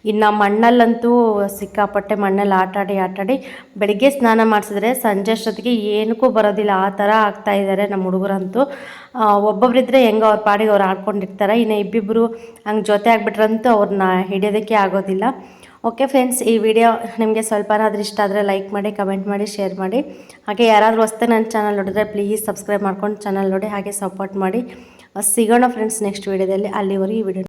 Speaker 1: ಇನ್ನು ಮಣ್ಣಲ್ಲಂತೂ ಸಿಕ್ಕಾಪಟ್ಟೆ ಮಣ್ಣಲ್ಲಿ ಆಟಾಡಿ ಬೆಳಿಗ್ಗೆ ಸ್ನಾನ ಮಾಡಿಸಿದ್ರೆ ಸಂಜೆ ಅಷ್ಟೊತ್ತಿಗೆ ಏನಕ್ಕೂ ಬರೋದಿಲ್ಲ, ಆ ಥರ ಆಗ್ತಾಯಿದ್ದಾರೆ ನಮ್ಮ ಹುಡುಗರಂತೂ. ಒಬ್ಬೊಬ್ಬರಿದ್ದರೆ ಹೆಂಗೆ ಅವ್ರ ಪಾಡಿಗೆ ಅವ್ರು ಆಡ್ಕೊಂಡಿರ್ತಾರೆ. ಇನ್ನು ಇಬ್ಬಿಬ್ಬರು ಹಂಗೆ ಜೊತೆ ಆಗಿಬಿಟ್ರಂತೂ ಅವ್ರನ್ನ ಹಿಡಿಯೋದಕ್ಕೆ ಆಗೋದಿಲ್ಲ. ಓಕೆ ಫ್ರೆಂಡ್ಸ್, ಈ ವಿಡಿಯೋ ನಿಮಗೆ ಸ್ವಲ್ಪನಾದ್ರೂ ಇಷ್ಟ ಆದರೆ ಲೈಕ್ ಮಾಡಿ, ಕಮೆಂಟ್ ಮಾಡಿ, ಶೇರ್ ಮಾಡಿ. ಹಾಗೆ ಯಾರಾದರೂ ಹೊಸ್ದಾಗಿ ನನ್ನ ಚಾನಲ್ ನೋಡಿದ್ರೆ ಪ್ಲೀಸ್ ಸಬ್ಸ್ಕ್ರೈಬ್ ಮಾಡ್ಕೊಂಡು ಚಾನಲ್ ನೋಡಿ, ಹಾಗೆ ಸಪೋರ್ಟ್ ಮಾಡಿ. ಸಿಗೋಣ ಫ್ರೆಂಡ್ಸ್ ನೆಕ್ಸ್ಟ್ ವಿಡಿಯೋದಲ್ಲಿ. ಅಲ್ಲಿವರೆಗೆ ಈ ವಿಡಿಯೋ